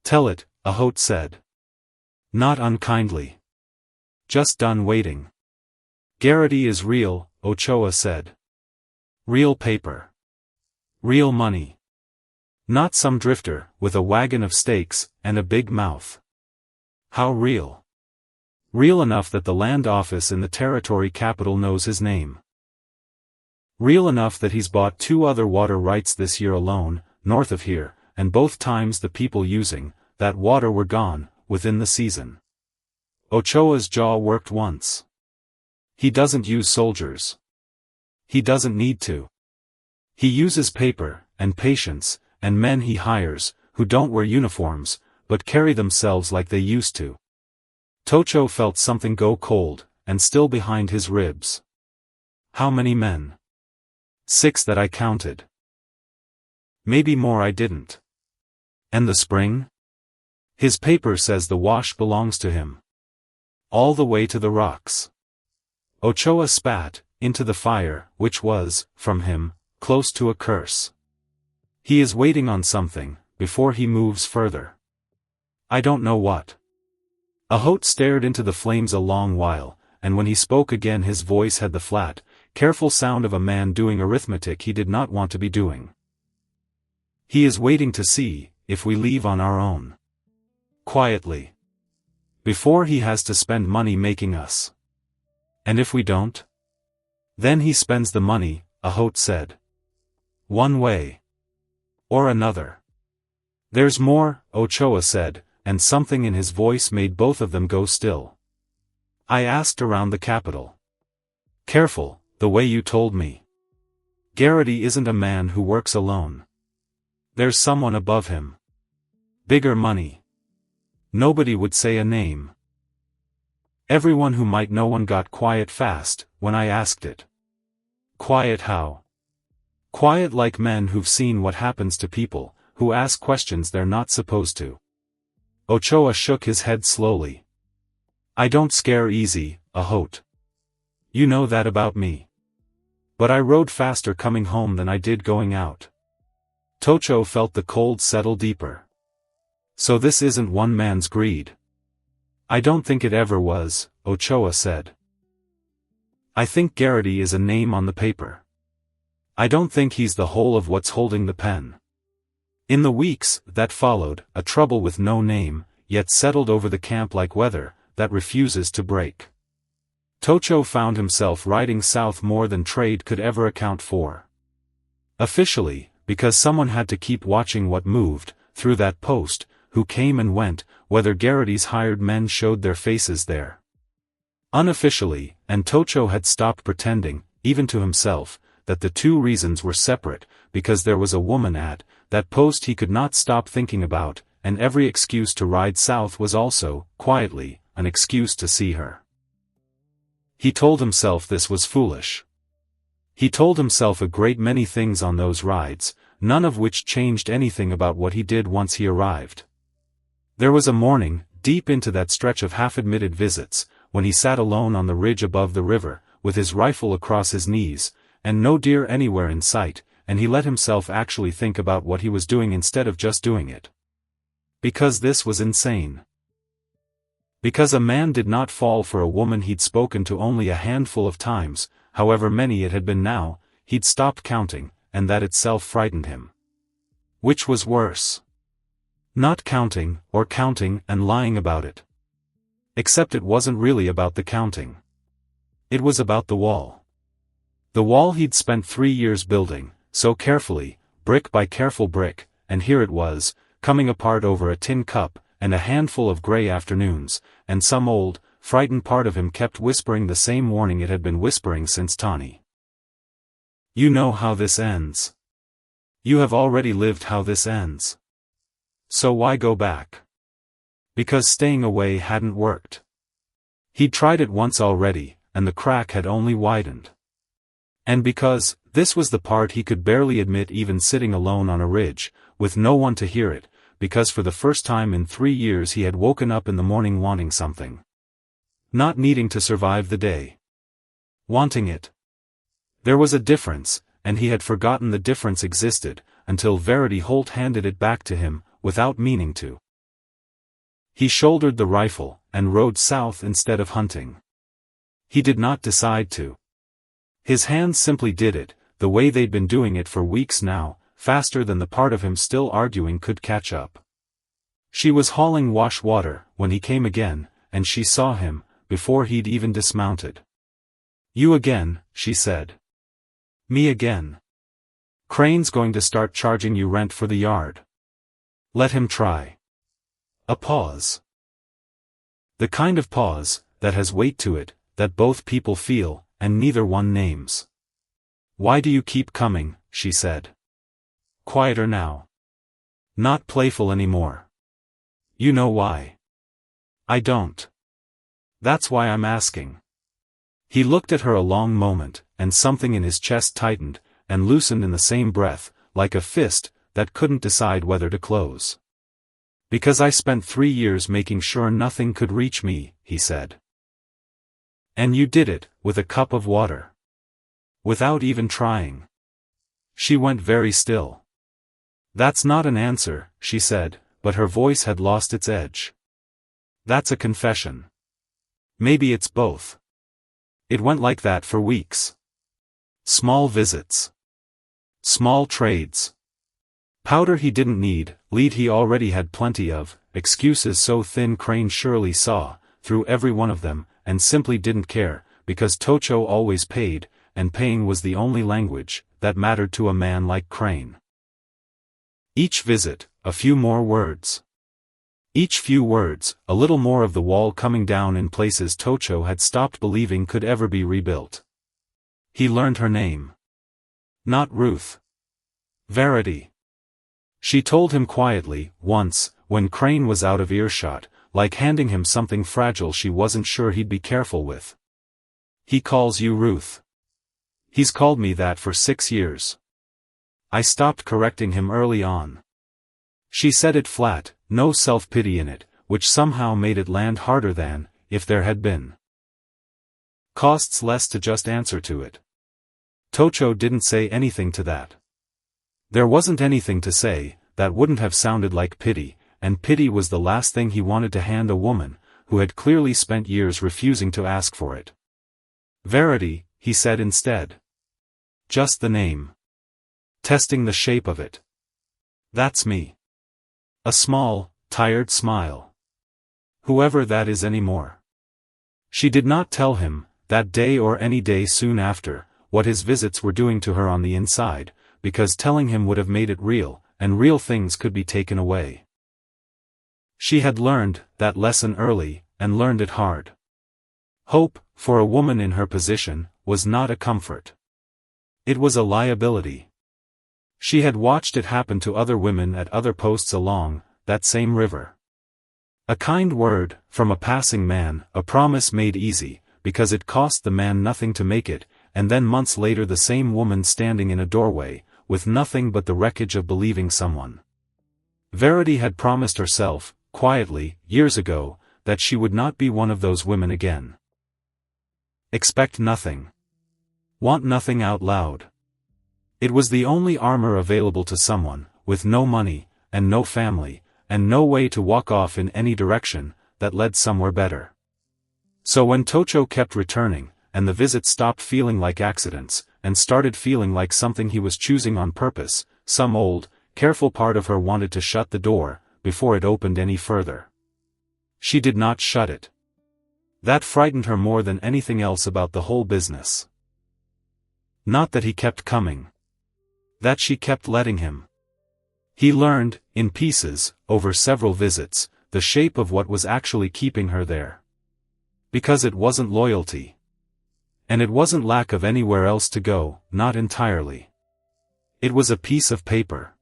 Tell it, a Holt said. Not unkindly. Just done waiting. Verity is real, Ochoa said. Real paper. Real money. Not some drifter, with a wagon of stakes, and a big mouth. How real? Real enough that the land office in the territory capital knows his name. Real enough that he's bought 2 other water rights this year alone, north of here, and both times the people using that water were gone, within the season. Ochoa's jaw worked once. He doesn't use soldiers. He doesn't need to. He uses paper, and patience, and men he hires, who don't wear uniforms, but carry themselves like they used to. Tocho felt something go cold, and still behind his ribs. How many men? 6 that I counted. Maybe more I didn't. And the spring? His paper says the wash belongs to him. All the way to the rocks. Ochoa spat into the fire, which was, from him, close to a curse. He is waiting on something, before he moves further. I don't know what. A Holt stared into the flames a long while, and when he spoke again his voice had the flat, careful sound of a man doing arithmetic he did not want to be doing. He is waiting to see if we leave on our own. Quietly. Before he has to spend money making us. And if we don't? Then he spends the money, a Holt said. One way. Or another. There's more, Ochoa said, and something in his voice made both of them go still. I asked around the capital. Careful, the way you told me. Verity isn't a man who works alone. There's someone above him. Bigger money. Nobody would say a name. Everyone who might know one got quiet fast, when I asked it. Quiet how? Quiet like men who've seen what happens to people, who ask questions they're not supposed to. Ochoa shook his head slowly. I don't scare easy, a Holt. You know that about me. But I rode faster coming home than I did going out. Tocho felt the cold settle deeper. So this isn't one man's greed. I don't think it ever was, Ochoa said. I think Verity is a name on the paper. I don't think he's the whole of what's holding the pen. In the weeks that followed, a trouble with no name, yet settled over the camp like weather that refuses to break. Tocho found himself riding south more than trade could ever account for. Officially, because someone had to keep watching what moved through that post, who came and went, whether Verity's hired men showed their faces there. Unofficially, and Tocho had stopped pretending, even to himself, that the two reasons were separate, because there was a woman at that post he could not stop thinking about, and every excuse to ride south was also, quietly, an excuse to see her. He told himself this was foolish. He told himself a great many things on those rides, none of which changed anything about what he did once he arrived. There was a morning, deep into that stretch of half-admitted visits, when he sat alone on the ridge above the river, with his rifle across his knees, and no deer anywhere in sight, and he let himself actually think about what he was doing instead of just doing it. Because this was insane. Because a man did not fall for a woman he'd spoken to only a handful of times, however many it had been now, he'd stopped counting, and that itself frightened him. Which was worse? Not counting, or counting and lying about it. Except it wasn't really about the counting. It was about the wall. The wall he'd spent 3 years building, so carefully, brick by careful brick, and here it was, coming apart over a tin cup, and a handful of gray afternoons, and some old, frightened part of him kept whispering the same warning it had been whispering since Tawny. You know how this ends. You have already lived how this ends. So why go back? Because staying away hadn't worked. He'd tried it once already, and the crack had only widened. And because, this was the part he could barely admit even sitting alone on a ridge, with no one to hear it, because for the first time in 3 years he had woken up in the morning wanting something. Not needing to survive the day. Wanting it. There was a difference, and he had forgotten the difference existed, until Verity Holt handed it back to him, without meaning to. He shouldered the rifle, and rode south instead of hunting. He did not decide to. His hands simply did it, the way they'd been doing it for weeks now, faster than the part of him still arguing could catch up. She was hauling wash water, when he came again, and she saw him, before he'd even dismounted. You again, she said. Me again. Crane's going to start charging you rent for the yard. Let him try. A pause. The kind of pause, that has weight to it, that both people feel, and neither one names. Why do you keep coming, she said. Quieter now. Not playful anymore. You know why. I don't. That's why I'm asking. He looked at her a long moment, and something in his chest tightened, and loosened in the same breath, like a fist, that couldn't decide whether to close. Because I spent 3 years making sure nothing could reach me, he said. And you did it, with a cup of water. Without even trying. She went very still. That's not an answer, she said, but her voice had lost its edge. That's a confession. Maybe it's both. It went like that for weeks. Small visits. Small trades. Powder he didn't need, lead he already had plenty of, excuses so thin Crane surely saw, through every one of them, and simply didn't care, because Tocho always paid, and paying was the only language that mattered to a man like Crane. Each visit, a few more words. Each few words, a little more of the wall coming down in places Tocho had stopped believing could ever be rebuilt. He learned her name. Not Ruth. Verity. She told him quietly, once, when Crane was out of earshot, like handing him something fragile she wasn't sure he'd be careful with. He calls you Ruth. He's called me that for 6 years. I stopped correcting him early on. She said it flat, no self-pity in it, which somehow made it land harder than, if there had been. Costs less to just answer to it. Tocho didn't say anything to that. There wasn't anything to say, that wouldn't have sounded like pity, and pity was the last thing he wanted to hand a woman, who had clearly spent years refusing to ask for it. Verity, he said instead. Just the name. Testing the shape of it. That's me. A small, tired smile. Whoever that is anymore. She did not tell him, that day or any day soon after, what his visits were doing to her on the inside, because telling him would have made it real, and real things could be taken away. She had learned that lesson early, and learned it hard. Hope, for a woman in her position, was not a comfort. It was a liability. She had watched it happen to other women at other posts along that same river. A kind word, from a passing man, a promise made easy, because it cost the man nothing to make it, and then months later the same woman standing in a doorway, with nothing but the wreckage of believing someone. Verity had promised herself, quietly, years ago, that she would not be one of those women again. Expect nothing. Want nothing out loud. It was the only armor available to someone, with no money, and no family, and no way to walk off in any direction, that led somewhere better. So when Tocho kept returning, and the visits stopped feeling like accidents, and started feeling like something he was choosing on purpose, some old, careful part of her wanted to shut the door, before it opened any further. She did not shut it. That frightened her more than anything else about the whole business. Not that he kept coming. That she kept letting him. He learned, in pieces, over several visits, the shape of what was actually keeping her there. Because it wasn't loyalty. And it wasn't lack of anywhere else to go, not entirely. It was a piece of paper.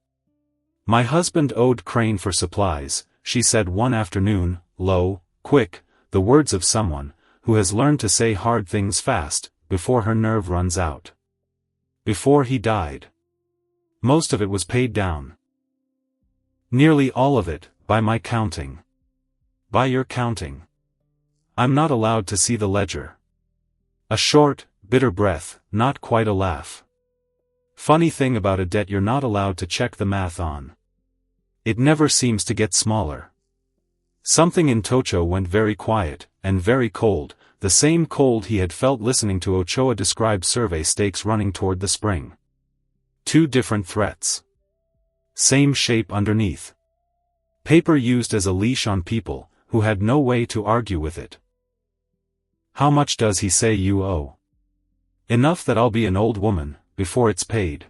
My husband owed Crane for supplies, she said one afternoon, low, quick, the words of someone who has learned to say hard things fast, before her nerve runs out. Before he died. Most of it was paid down. Nearly all of it, by my counting. By your counting. I'm not allowed to see the ledger. A short, bitter breath, not quite a laugh. Funny thing about a debt you're not allowed to check the math on. It never seems to get smaller. Something in Tocho went very quiet, and very cold, the same cold he had felt listening to Ochoa describe survey stakes running toward the spring. Two different threats. Same shape underneath. Paper used as a leash on people, who had no way to argue with it. How much does he say you owe? Enough that I'll be an old woman, before it's paid.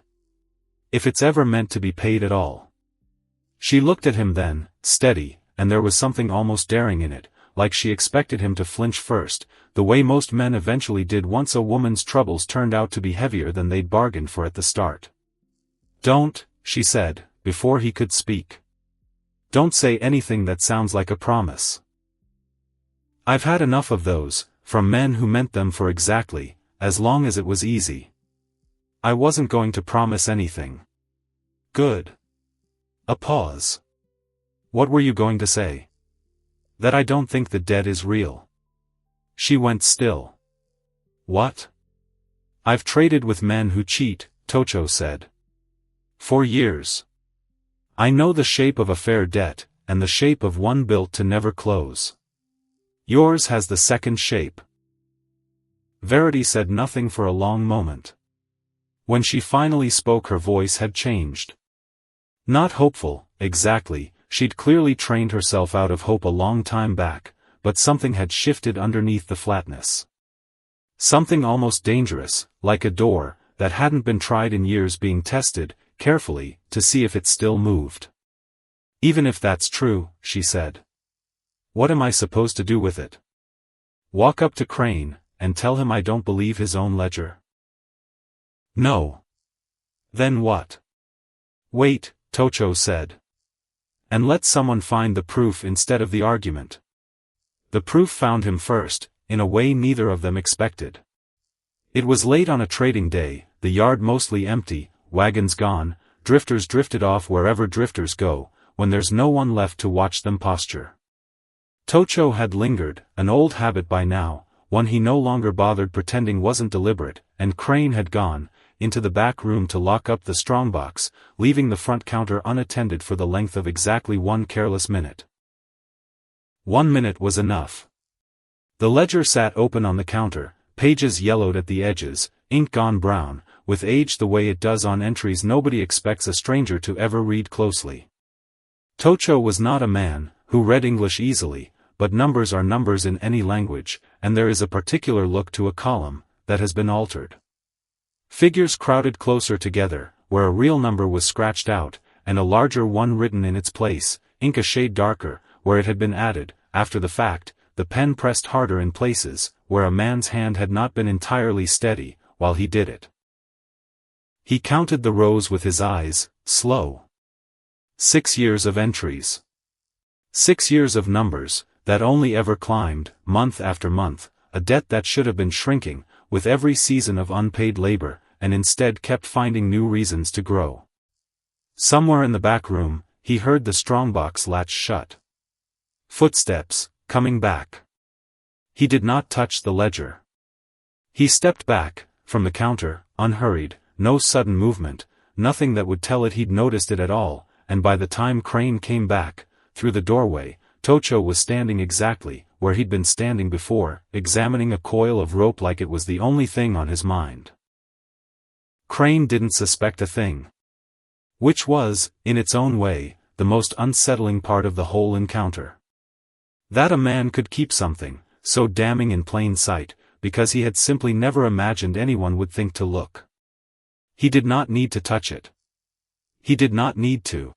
If it's ever meant to be paid at all. She looked at him then, steady, and there was something almost daring in it, like she expected him to flinch first, the way most men eventually did once a woman's troubles turned out to be heavier than they'd bargained for at the start. Don't, she said, before he could speak. Don't say anything that sounds like a promise. I've had enough of those, from men who meant them for exactly, as long as it was easy. I wasn't going to promise anything. Good. A pause. What were you going to say? That I don't think the debt is real. She went still. What? I've traded with men who cheat, Tocho said. For years. I know the shape of a fair debt, and the shape of one built to never close. Yours has the second shape. Verity said nothing for a long moment. When she finally spoke her voice had changed. Not hopeful, exactly, she'd clearly trained herself out of hope a long time back, but something had shifted underneath the flatness. Something almost dangerous, like a door, that hadn't been tried in years being tested, carefully, to see if it still moved. Even if that's true, she said. What am I supposed to do with it? Walk up to Crane, and tell him I don't believe his own ledger? No. Then what? Wait, Tocho said. And let someone find the proof instead of the argument. The proof found him first, in a way neither of them expected. It was late on a trading day, the yard mostly empty, wagons gone, drifters drifted off wherever drifters go, when there's no one left to watch them posture. Tocho had lingered, an old habit by now, one he no longer bothered pretending wasn't deliberate, and Crane had gone, into the back room to lock up the strongbox, leaving the front counter unattended for the length of exactly 1 careless minute. 1 minute was enough. The ledger sat open on the counter, pages yellowed at the edges, ink gone brown, with age the way it does on entries nobody expects a stranger to ever read closely. Tocho was not a man who read English easily, but numbers are numbers in any language, and there is a particular look to a column that has been altered. Figures crowded closer together, where a real number was scratched out, and a larger one written in its place, ink a shade darker, where it had been added, after the fact, the pen pressed harder in places, where a man's hand had not been entirely steady, while he did it. He counted the rows with his eyes, slow. 6 years of entries. 6 years of numbers, that only ever climbed, month after month, a debt that should have been shrinking, with every season of unpaid labor, and instead kept finding new reasons to grow. Somewhere in the back room, he heard the strongbox latch shut. Footsteps, coming back. He did not touch the ledger. He stepped back, from the counter, unhurried, no sudden movement, nothing that would tell it he'd noticed it at all, and by the time Crane came back, through the doorway, Tocho was standing exactly where he'd been standing before, examining a coil of rope like it was the only thing on his mind. Crane didn't suspect a thing. Which was, in its own way, the most unsettling part of the whole encounter. That a man could keep something so damning in plain sight, because he had simply never imagined anyone would think to look. He did not need to touch it. He did not need to.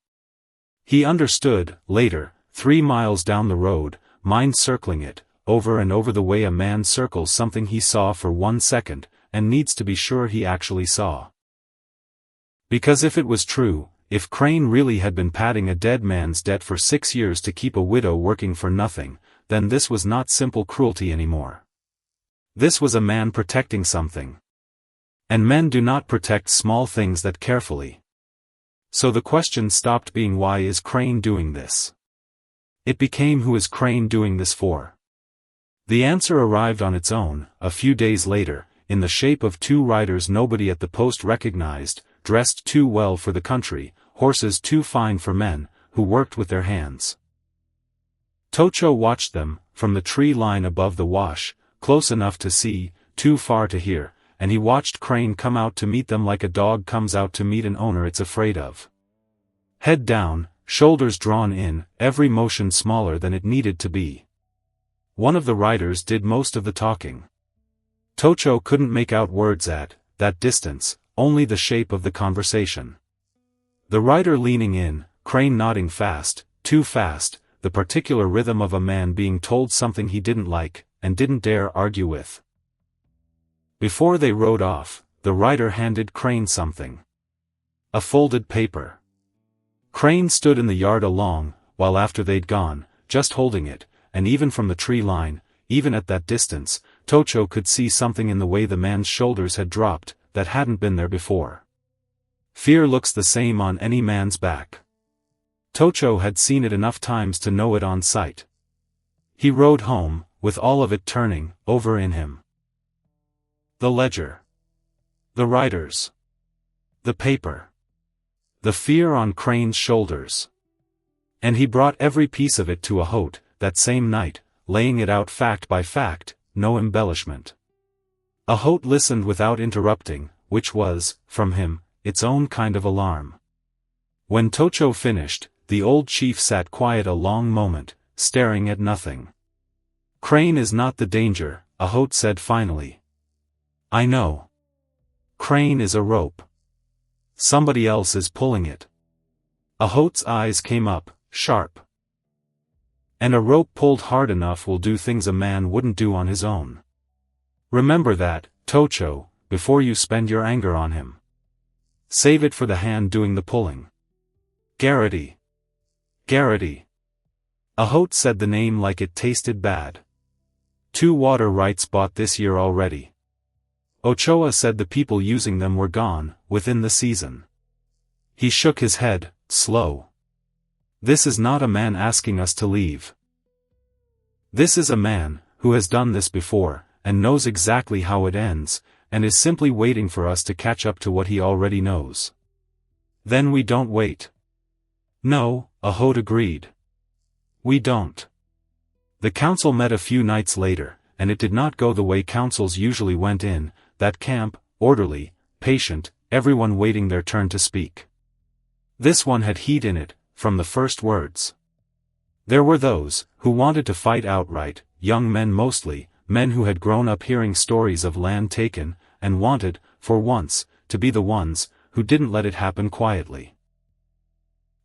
He understood, later, 3 miles down the road, mind circling it, over and over the way a man circles something he saw for 1 second, and needs to be sure he actually saw. Because if it was true, if Crane really had been padding a dead man's debt for 6 years to keep a widow working for nothing, then this was not simple cruelty anymore. This was a man protecting something. And men do not protect small things that carefully. So the question stopped being why is Crane doing this? It became who is Crane doing this for? The answer arrived on its own, a few days later, in the shape of 2 riders nobody at the post recognized, dressed too well for the country, horses too fine for men, who worked with their hands. Tocho watched them, from the tree line above the wash, close enough to see, too far to hear, and he watched Crane come out to meet them like a dog comes out to meet an owner it's afraid of. Head down, shoulders drawn in, every motion smaller than it needed to be. One of the riders did most of the talking. Tocho couldn't make out words at that distance, only the shape of the conversation. The rider leaning in, Crane nodding fast, too fast, the particular rhythm of a man being told something he didn't like, and didn't dare argue with. Before they rode off, the rider handed Crane something. A folded paper. Crane stood in the yard along, while after they'd gone, just holding it, and even from the tree line, even at that distance, Tocho could see something in the way the man's shoulders had dropped, that hadn't been there before. Fear looks the same on any man's back. Tocho had seen it enough times to know it on sight. He rode home, with all of it turning over in him. The ledger. The riders. The paper. The fear on Crane's shoulders. And he brought every piece of it to a Holt, that same night, laying it out fact by fact, no embellishment. A Holt listened without interrupting, which was, from him, its own kind of alarm. When Tocho finished, the old chief sat quiet a long moment, staring at nothing. Crane is not the danger, a Holt said finally. I know. Crane is a rope. Somebody else is pulling it. A Holt's eyes came up, sharp. And a rope pulled hard enough will do things a man wouldn't do on his own. Remember that, Tocho, before you spend your anger on him. Save it for the hand doing the pulling. Verity. Verity. A Holt said the name like it tasted bad. 2 water rights bought this year already. Ochoa said the people using them were gone, within the season. He shook his head, slow. This is not a man asking us to leave. This is a man, who has done this before, and knows exactly how it ends, and is simply waiting for us to catch up to what he already knows. Then we don't wait. No, a Holt agreed. We don't. The council met a few nights later, and it did not go the way councils usually went in, that camp, orderly, patient, everyone waiting their turn to speak. This one had heat in it, from the first words. There were those who wanted to fight outright, young men mostly, men who had grown up hearing stories of land taken, and wanted, for once, to be the ones who didn't let it happen quietly.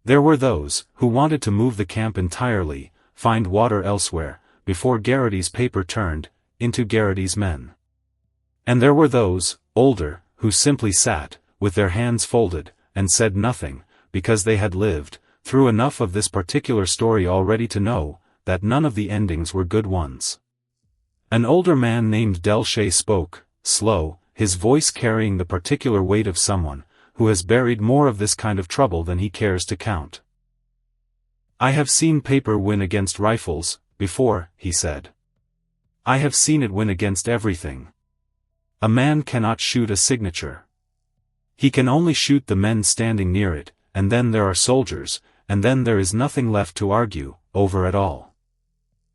There were those who wanted to move the camp entirely, find water elsewhere, before Verity's paper turned into Verity's men. And there were those, older, who simply sat, with their hands folded, and said nothing, because they had lived through enough of this particular story already to know that none of the endings were good ones. An older man named Delche spoke, slow, his voice carrying the particular weight of someone who has buried more of this kind of trouble than he cares to count. I have seen paper win against rifles, before, he said. I have seen it win against everything. A man cannot shoot a signature. He can only shoot the men standing near it, and then there are soldiers, and then there is nothing left to argue over at all.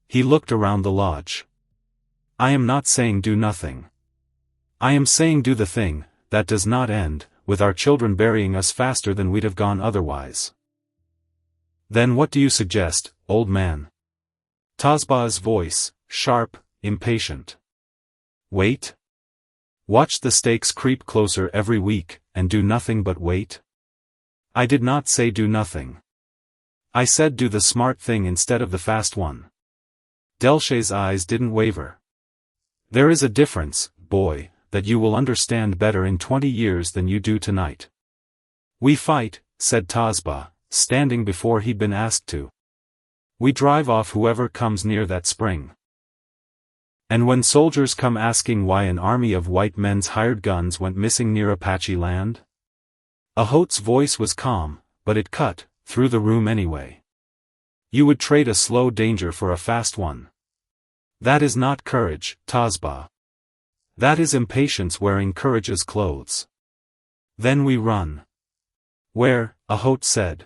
He looked around the lodge. I am not saying do nothing. I am saying do the thing that does not end with our children burying us faster than we'd have gone otherwise. Then what do you suggest, old man? Tazba's voice, sharp, impatient. Wait? Watch the stakes creep closer every week, and do nothing but wait? I did not say do nothing. I said do the smart thing instead of the fast one. Delche's eyes didn't waver. There is a difference, boy, that you will understand better in 20 years than you do tonight. We fight, said Tazba, standing before he'd been asked to. We drive off whoever comes near that spring. And when soldiers come asking why an army of white men's hired guns went missing near Apache land? Ahot's voice was calm, but it cut through the room anyway. You would trade a slow danger for a fast one. That is not courage, Tazba. That is impatience wearing courage's clothes. Then we run. Where? Ahot said.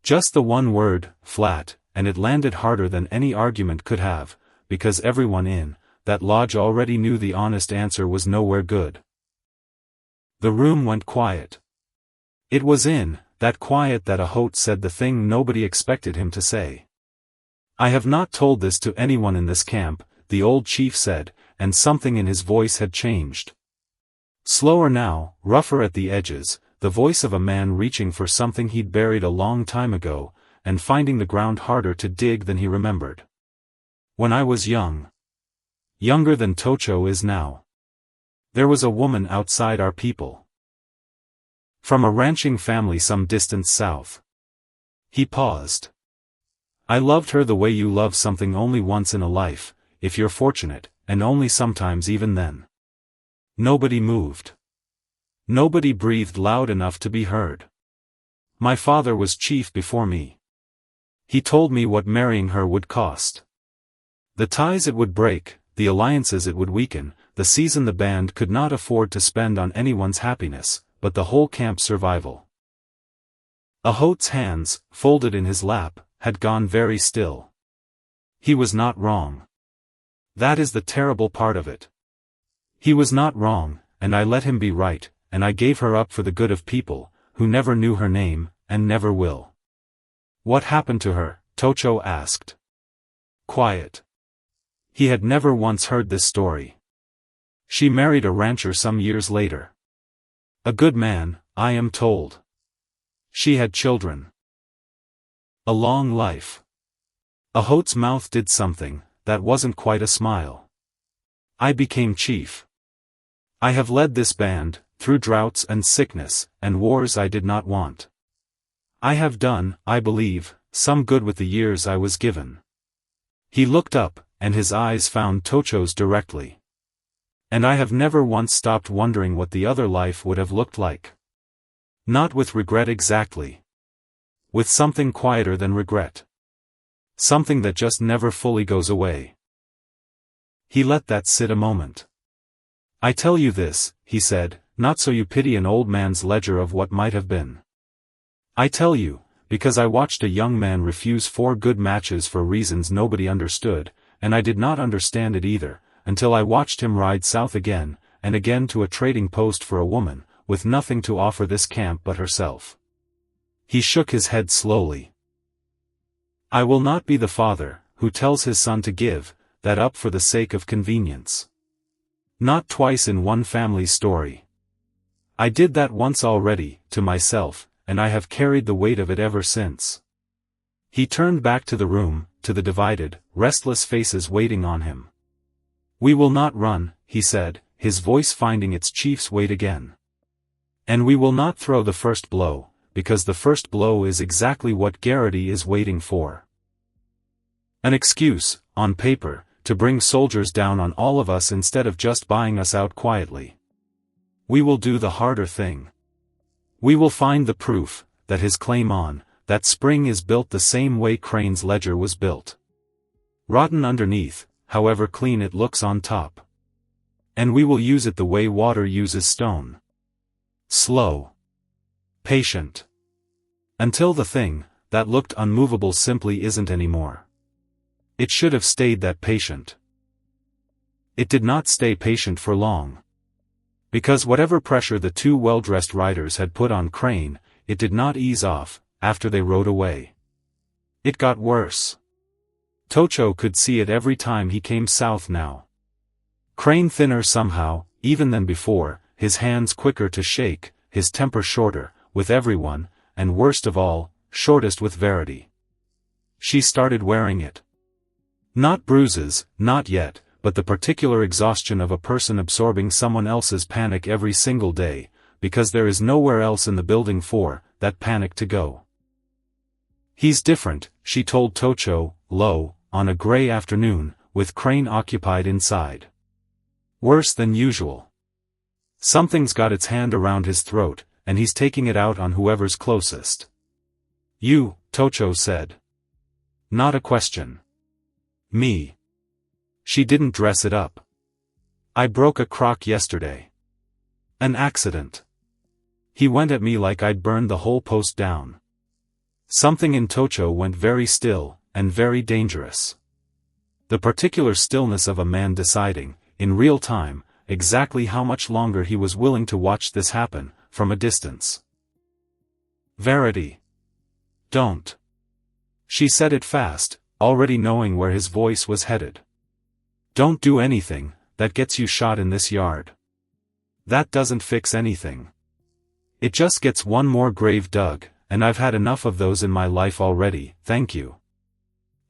Just the one word, flat, and it landed harder than any argument could have, because everyone in that lodge already knew the honest answer was nowhere good. The room went quiet. It was in that quiet that Ahot said the thing nobody expected him to say. I have not told this to anyone in this camp, the old chief said, and something in his voice had changed. Slower now, rougher at the edges, the voice of a man reaching for something he'd buried a long time ago, and finding the ground harder to dig than he remembered. When I was young. Younger than Tocho is now. There was a woman outside our people. From a ranching family some distance south. He paused. I loved her the way you love something only once in a life, if you're fortunate, and only sometimes even then. Nobody moved. Nobody breathed loud enough to be heard. My father was chief before me. He told me what marrying her would cost. The ties it would break, the alliances it would weaken, the season the band could not afford to spend on anyone's happiness, but the whole camp's survival. Ahot's hands, folded in his lap, had gone very still. He was not wrong. That is the terrible part of it. He was not wrong, and I let him be right, and I gave her up for the good of people, who never knew her name, and never will. What happened to her? Tocho asked. Quiet. He had never once heard this story. She married a rancher some years later. A good man, I am told. She had children. A long life. Ahot's mouth did something that wasn't quite a smile. I became chief. I have led this band through droughts and sickness and wars I did not want. I have done, I believe, some good with the years I was given. He looked up, and his eyes found Tocho's directly. And I have never once stopped wondering what the other life would have looked like. Not with regret exactly. With something quieter than regret. Something that just never fully goes away. He let that sit a moment. I tell you this, he said, not so you pity an old man's ledger of what might have been. I tell you, because I watched a young man refuse 4 good matches for reasons nobody understood, and I did not understand it either, until I watched him ride south again, and again to a trading post for a woman, with nothing to offer this camp but herself. He shook his head slowly. I will not be the father, who tells his son to give that up for the sake of convenience. Not twice in one family's story. I did that once already, to myself, and I have carried the weight of it ever since. He turned back to the room, to the divided, restless faces waiting on him. We will not run, he said, his voice finding its chief's weight again. And we will not throw the first blow, because the first blow is exactly what Verity is waiting for. An excuse, on paper, to bring soldiers down on all of us instead of just buying us out quietly. We will do the harder thing. We will find the proof that his claim on that spring is built the same way Crane's ledger was built. Rotten underneath, however clean it looks on top. And we will use it the way water uses stone. Slow. Patient. Until the thing that looked unmovable simply isn't anymore. It should have stayed that patient. It did not stay patient for long. Because whatever pressure the two well-dressed riders had put on Crane, it did not ease off, after they rode away. It got worse. Tocho could see it every time he came south now. Crane thinner somehow, even than before, his hands quicker to shake, his temper shorter, with everyone, and worst of all, shortest with Verity. She started wearing it. Not bruises, not yet, but the particular exhaustion of a person absorbing someone else's panic every single day, because there is nowhere else in the building for that panic to go. He's different, she told Tocho, low, on a gray afternoon, with Crane occupied inside. Worse than usual. Something's got its hand around his throat, and he's taking it out on whoever's closest. You, Tocho said. Not a question. Me. She didn't dress it up. I broke a crock yesterday. An accident. He went at me like I'd burned the whole post down. Something in Tocho went very still, and very dangerous. The particular stillness of a man deciding, in real time, exactly how much longer he was willing to watch this happen, from a distance. Verity. Don't. She said it fast, already knowing where his voice was headed. Don't do anything that gets you shot in this yard. That doesn't fix anything. It just gets one more grave dug, and I've had enough of those in my life already, thank you.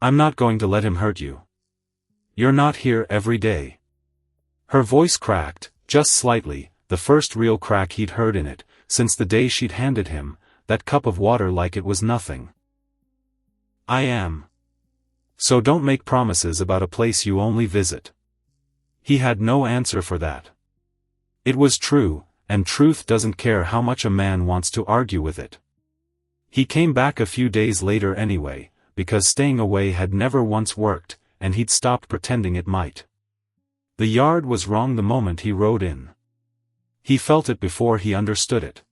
I'm not going to let him hurt you. You're not here every day. Her voice cracked, just slightly, the first real crack he'd heard in it, since the day she'd handed him that cup of water like it was nothing. I am. So don't make promises about a place you only visit. He had no answer for that. It was true, and truth doesn't care how much a man wants to argue with it. He came back a few days later anyway, because staying away had never once worked, and he'd stopped pretending it might. The yard was wrong the moment he rode in. He felt it before he understood it.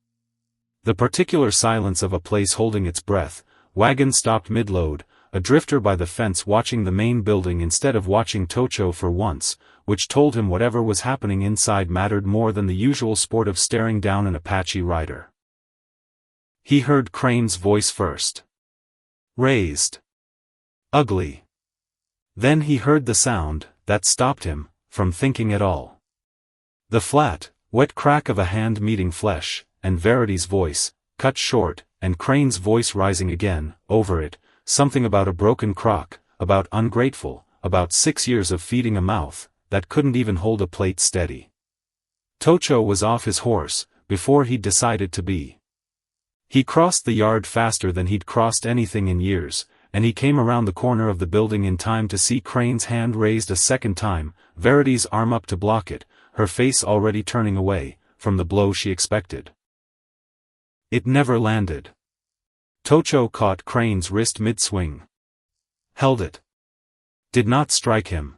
The particular silence of a place holding its breath, wagon stopped mid-load, a drifter by the fence watching the main building instead of watching Tocho for once, which told him whatever was happening inside mattered more than the usual sport of staring down an Apache rider. He heard Crane's voice first. Raised. Ugly. Then he heard the sound that stopped him from thinking at all. The flat, wet crack of a hand meeting flesh, and Verity's voice, cut short, and Crane's voice rising again, over it, something about a broken crock, about ungrateful, about 6 years of feeding a mouth that couldn't even hold a plate steady. Tocho was off his horse, before he'd decided to be. He crossed the yard faster than he'd crossed anything in years, and he came around the corner of the building in time to see Crane's hand raised a second time, Verity's arm up to block it, her face already turning away from the blow she expected. It never landed. Tocho caught Crane's wrist mid-swing. Held it. Did not strike him.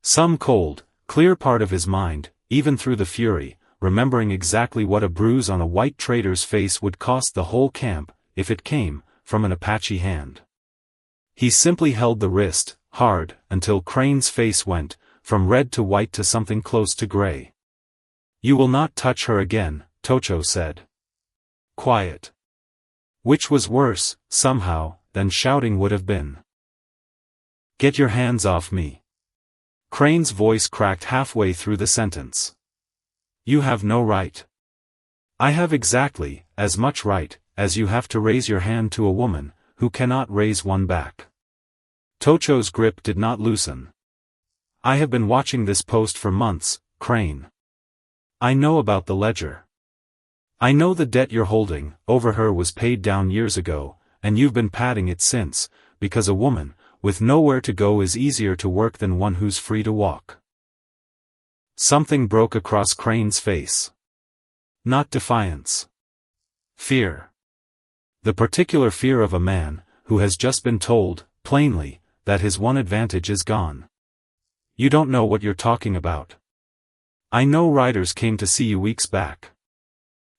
Some cold, clear part of his mind, even through the fury, remembering exactly what a bruise on a white trader's face would cost the whole camp, if it came from an Apache hand. He simply held the wrist, hard, until Crane's face went from red to white to something close to gray. You will not touch her again, Tocho said. Quiet. Which was worse, somehow, than shouting would have been. Get your hands off me. Crane's voice cracked halfway through the sentence. You have no right. I have exactly as much right as you have to raise your hand to a woman who cannot raise one back. Tocho's grip did not loosen. I have been watching this post for months, Crane. I know about the ledger. I know the debt you're holding over her was paid down years ago, and you've been padding it since, because a woman with nowhere to go is easier to work than one who's free to walk. Something broke across Crane's face. Not defiance. Fear. The particular fear of a man who has just been told, plainly, that his one advantage is gone. You don't know what you're talking about. I know riders came to see you weeks back.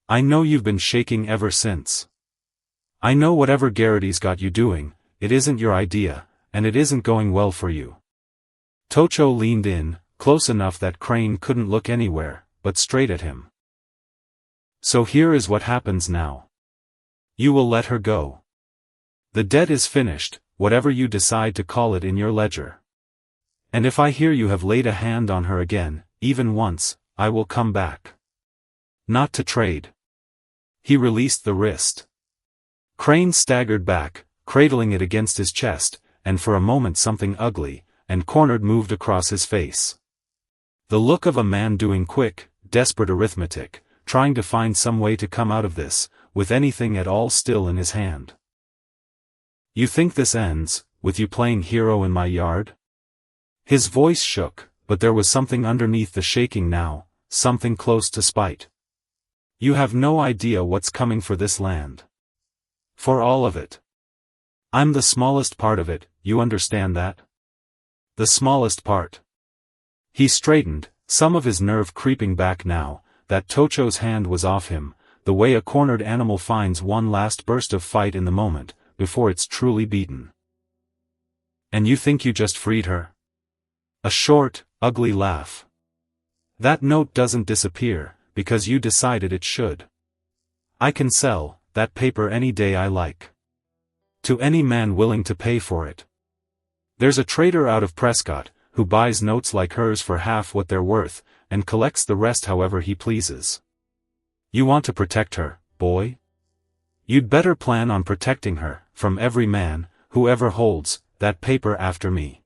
I know you've been shaking ever since. I know whatever Verity's got you doing, it isn't your idea, and it isn't going well for you. Tocho leaned in, close enough that Crane couldn't look anywhere, but straight at him. So here is what happens now. You will let her go. The debt is finished, whatever you decide to call it in your ledger. And if I hear you have laid a hand on her again, even once, I will come back. Not to trade. He released the wrist. Crane staggered back, cradling it against his chest, and for a moment something ugly and cornered moved across his face. The look of a man doing quick, desperate arithmetic, trying to find some way to come out of this, with anything at all still in his hand. You think this ends with you playing hero in my yard? His voice shook, but there was something underneath the shaking now, something close to spite. You have no idea what's coming for this land. For all of it. I'm the smallest part of it, you understand that? The smallest part. He straightened, some of his nerve creeping back now, that Tocho's hand was off him, the way a cornered animal finds one last burst of fight in the moment, before it's truly beaten. And you think you just freed her? A short, ugly laugh. That note doesn't disappear, because you decided it should. I can sell that paper any day I like. To any man willing to pay for it. There's a trader out of Prescott, who buys notes like hers for half what they're worth, and collects the rest however he pleases. You want to protect her, boy? You'd better plan on protecting her, from every man, whoever holds that paper after me.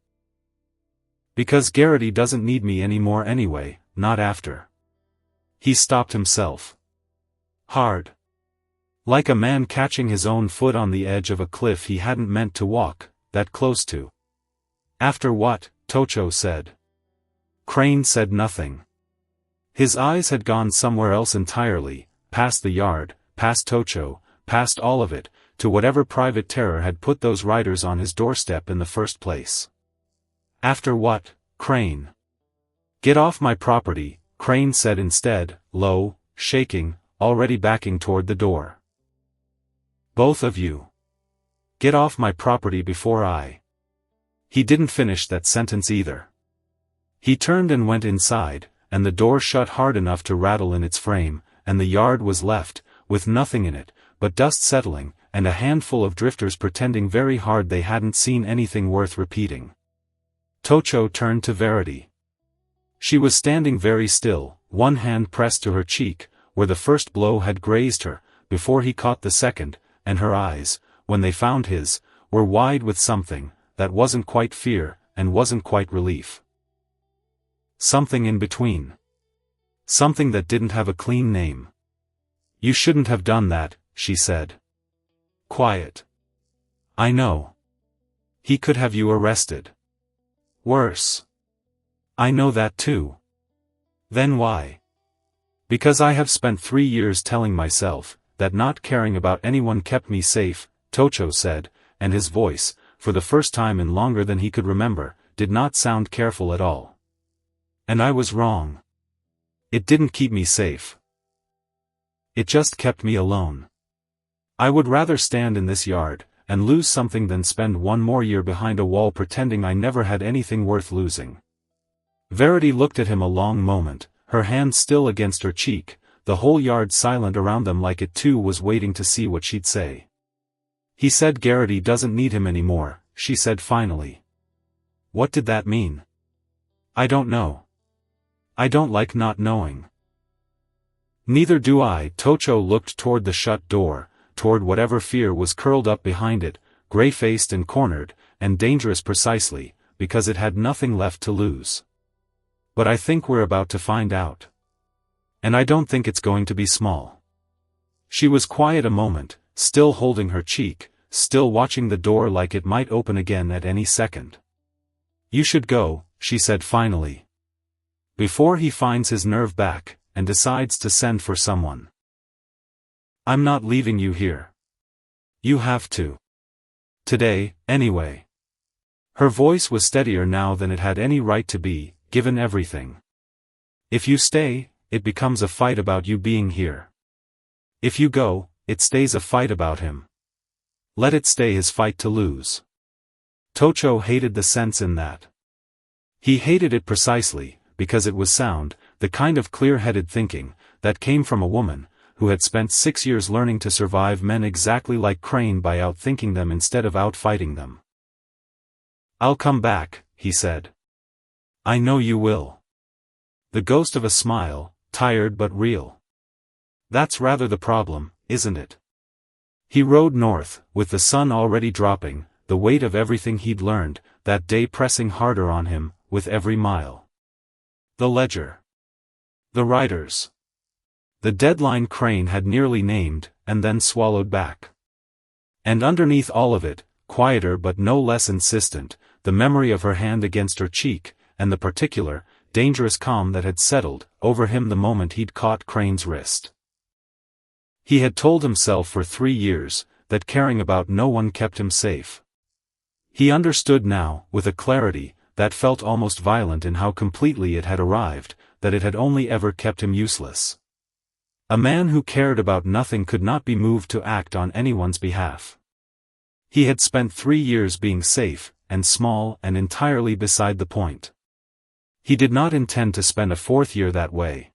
Because Verity doesn't need me anymore anyway, not after. He stopped himself. Hard. Like a man catching his own foot on the edge of a cliff he hadn't meant to walk that close to. After what? Tocho said. Crane said nothing. His eyes had gone somewhere else entirely, past the yard, past Tocho, past all of it, to whatever private terror had put those riders on his doorstep in the first place. After what, Crane? Get off my property, Crane said instead, low, shaking, already backing toward the door. Both of you. Get off my property before I. He didn't finish that sentence either. He turned and went inside, and the door shut hard enough to rattle in its frame, and the yard was left, with nothing in it, but dust settling, and a handful of drifters pretending very hard they hadn't seen anything worth repeating. Tocho turned to Verity. She was standing very still, one hand pressed to her cheek, where the first blow had grazed her, before he caught the second, and her eyes, when they found his, were wide with something that wasn't quite fear, and wasn't quite relief. Something in between. Something that didn't have a clean name. You shouldn't have done that, she said. Quiet. I know. He could have you arrested. Worse. I know that too. Then why? Because I have spent 3 years telling myself that not caring about anyone kept me safe, Tocho said, and his voice, for the first time in longer than he could remember, did not sound careful at all. And I was wrong. It didn't keep me safe. It just kept me alone. I would rather stand in this yard, and lose something than spend one more year behind a wall pretending I never had anything worth losing. Verity looked at him a long moment, her hand still against her cheek, the whole yard silent around them like it too was waiting to see what she'd say. "He said Verity doesn't need him anymore," she said finally. "What did that mean?" "I don't know. I don't like not knowing." "Neither do I." Tocho looked toward the shut door, toward whatever fear was curled up behind it, gray-faced and cornered, and dangerous precisely, because it had nothing left to lose. "But I think we're about to find out. And I don't think it's going to be small." She was quiet a moment, still holding her cheek, still watching the door like it might open again at any second. "You should go," she said finally. "Before he finds his nerve back, and decides to send for someone. I'm not leaving you here. You have to. Today, anyway." Her voice was steadier now than it had any right to be, given everything. "If you stay, it becomes a fight about you being here. If you go, it stays a fight about him. Let it stay his fight to lose." Tocho hated the sense in that. He hated it precisely, because it was sound, the kind of clear-headed thinking, that came from a woman, who had spent 6 years learning to survive men exactly like Crane by outthinking them instead of outfighting them. "I'll come back," he said. "I know you will." The ghost of a smile, tired but real. "That's rather the problem, isn't it?" He rode north, with the sun already dropping, the weight of everything he'd learned, that day pressing harder on him, with every mile. The ledger. The writers. The deadline Crane had nearly named, and then swallowed back. And underneath all of it, quieter but no less insistent, the memory of her hand against her cheek, and the particular, dangerous calm that had settled over him the moment he'd caught Crane's wrist. He had told himself for 3 years, that caring about no one kept him safe. He understood now, with a clarity, that felt almost violent in how completely it had arrived, that it had only ever kept him useless. A man who cared about nothing could not be moved to act on anyone's behalf. He had spent 3 years being safe, and small and entirely beside the point. He did not intend to spend a 4th year that way.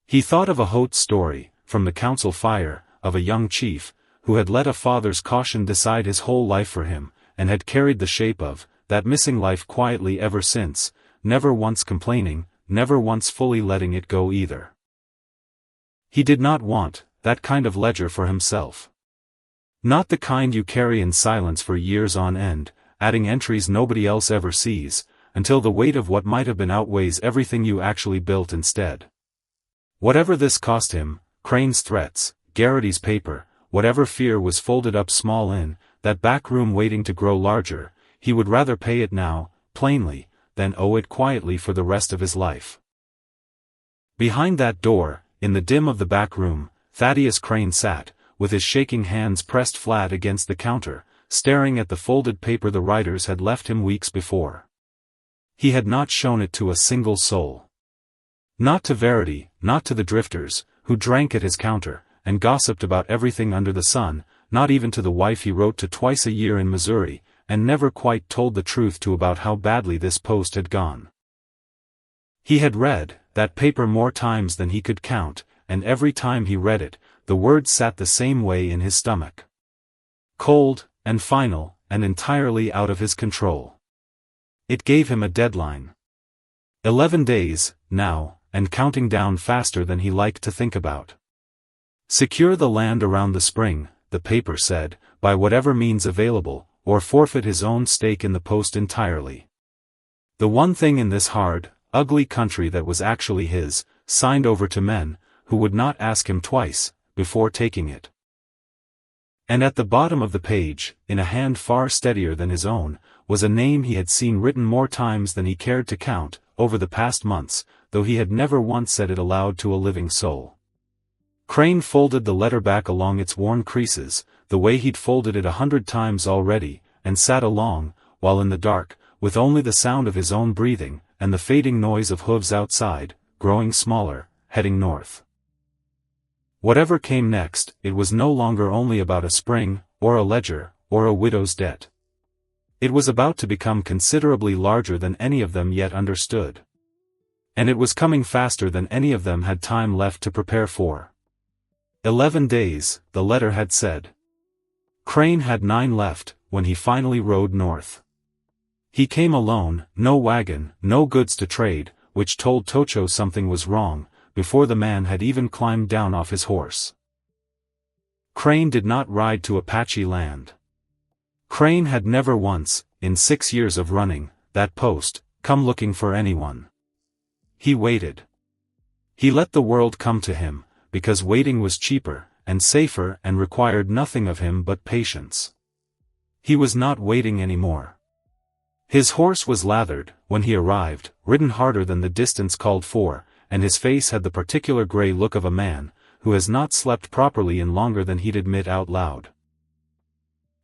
He thought of a Holt story, from the council fire, of a young chief, who had let a father's caution decide his whole life for him, and had carried the shape of that missing life quietly ever since, never once complaining, never once fully letting it go either. He did not want that kind of ledger for himself. Not the kind you carry in silence for years on end, adding entries nobody else ever sees, until the weight of what might have been outweighs everything you actually built instead. Whatever this cost him, Crane's threats, Verity's paper, whatever fear was folded up small in that back room waiting to grow larger, he would rather pay it now, plainly, than owe it quietly for the rest of his life. Behind that door, in the dim of the back room, Thaddeus Crane sat, with his shaking hands pressed flat against the counter, staring at the folded paper the writers had left him weeks before. He had not shown it to a single soul. Not to Verity, not to the drifters, who drank at his counter, and gossiped about everything under the sun, not even to the wife he wrote to twice a year in Missouri, and never quite told the truth to about how badly this post had gone. He had read that paper more times than he could count, and every time he read it, the words sat the same way in his stomach. Cold, and final, and entirely out of his control. It gave him a deadline. 11 days, now, and counting down faster than he liked to think about. Secure the land around the spring, the paper said, by whatever means available, or forfeit his own stake in the post entirely. The one thing in this hard, ugly country that was actually his, signed over to men, who would not ask him twice, before taking it. And at the bottom of the page, in a hand far steadier than his own, was a name he had seen written more times than he cared to count, over the past months, though he had never once said it aloud to a living soul. Crane folded the letter back along its worn creases, the way he'd folded it 100 times already, and sat along, while in the dark, with only the sound of his own breathing, and the fading noise of hooves outside, growing smaller, heading north. Whatever came next, it was no longer only about a spring, or a ledger, or a widow's debt. It was about to become considerably larger than any of them yet understood. And it was coming faster than any of them had time left to prepare for. 11 days, the letter had said. Crane had 9 left, when he finally rode north. He came alone, no wagon, no goods to trade, which told Tocho something was wrong, before the man had even climbed down off his horse. Crane did not ride to Apache land. Crane had never once, in 6 years of running that post, come looking for anyone. He waited. He let the world come to him, because waiting was cheaper, and safer and required nothing of him but patience. He was not waiting anymore. His horse was lathered, when he arrived, ridden harder than the distance called for, and his face had the particular gray look of a man, who has not slept properly in longer than he'd admit out loud.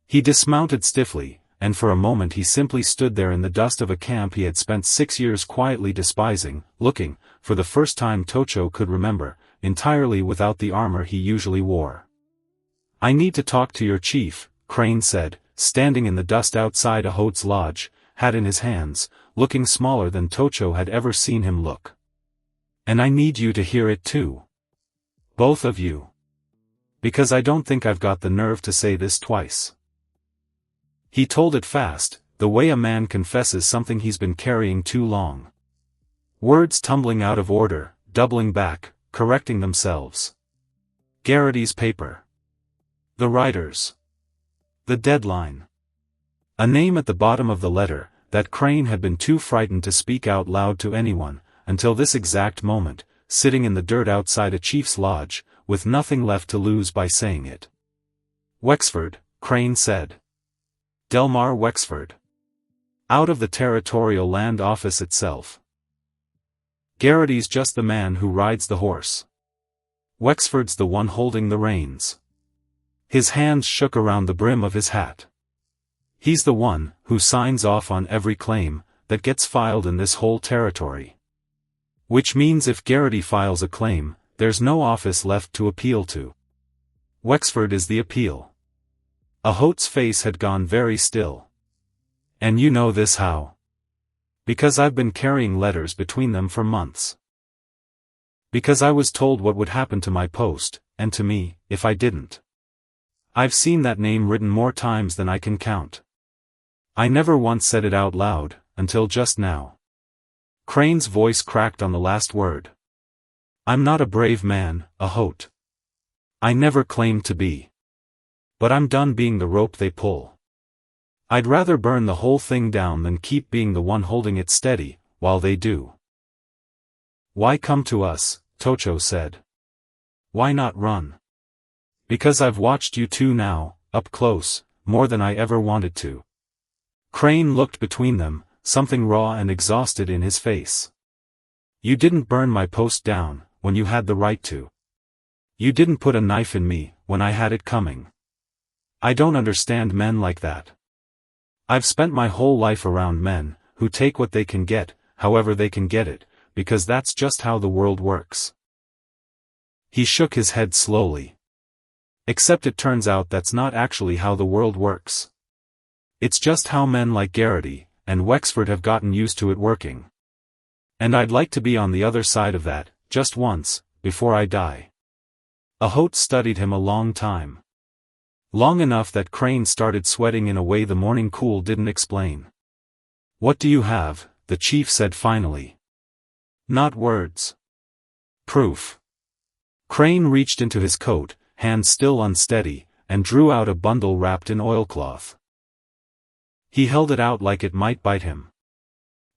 He dismounted stiffly, and for a moment he simply stood there in the dust of a camp he had spent 6 years quietly despising, looking, for the first time Tocho could remember, entirely without the armor he usually wore. "I need to talk to your chief," Crane said, standing in the dust outside a Holt's lodge, hat in his hands, looking smaller than Tocho had ever seen him look. "And I need you to hear it too. Both of you. Because I don't think I've got the nerve to say this twice." He told it fast, the way a man confesses something he's been carrying too long. Words tumbling out of order, doubling back, correcting themselves. Verity's paper. The writers. The deadline. A name at the bottom of the letter, that Crane had been too frightened to speak out loud to anyone, until this exact moment, sitting in the dirt outside a chief's lodge, with nothing left to lose by saying it. "Wexford," Crane said. "Delmar Wexford. Out of the Territorial Land Office itself. Verity's just the man who rides the horse. Wexford's the one holding the reins." His hands shook around the brim of his hat. "He's the one who signs off on every claim that gets filed in this whole territory. Which means if Verity files a claim, there's no office left to appeal to. Wexford is the appeal." Holt's face had gone very still. "And you know this how?" "Because I've been carrying letters between them for months. Because I was told what would happen to my post, and to me, if I didn't. I've seen that name written more times than I can count. I never once said it out loud, until just now." Crane's voice cracked on the last word. "I'm not a brave man, Holt. I never claimed to be. But I'm done being the rope they pull. I'd rather burn the whole thing down than keep being the one holding it steady, while they do." "Why come to us?" Tocho said. "Why not run?" "Because I've watched you two now, up close, more than I ever wanted to." Crane looked between them, something raw and exhausted in his face. "You didn't burn my post down, when you had the right to. You didn't put a knife in me, when I had it coming. I don't understand men like that. I've spent my whole life around men, who take what they can get, however they can get it, because that's just how the world works." He shook his head slowly. "Except it turns out that's not actually how the world works. It's just how men like Verity and Wexford have gotten used to it working. And I'd like to be on the other side of that, just once, before I die." Holt studied him a long time. Long enough that Crane started sweating in a way the morning cool didn't explain. "What do you have?" the chief said finally. "Not words. Proof." Crane reached into his coat, hand still unsteady, and drew out a bundle wrapped in oilcloth. He held it out like it might bite him.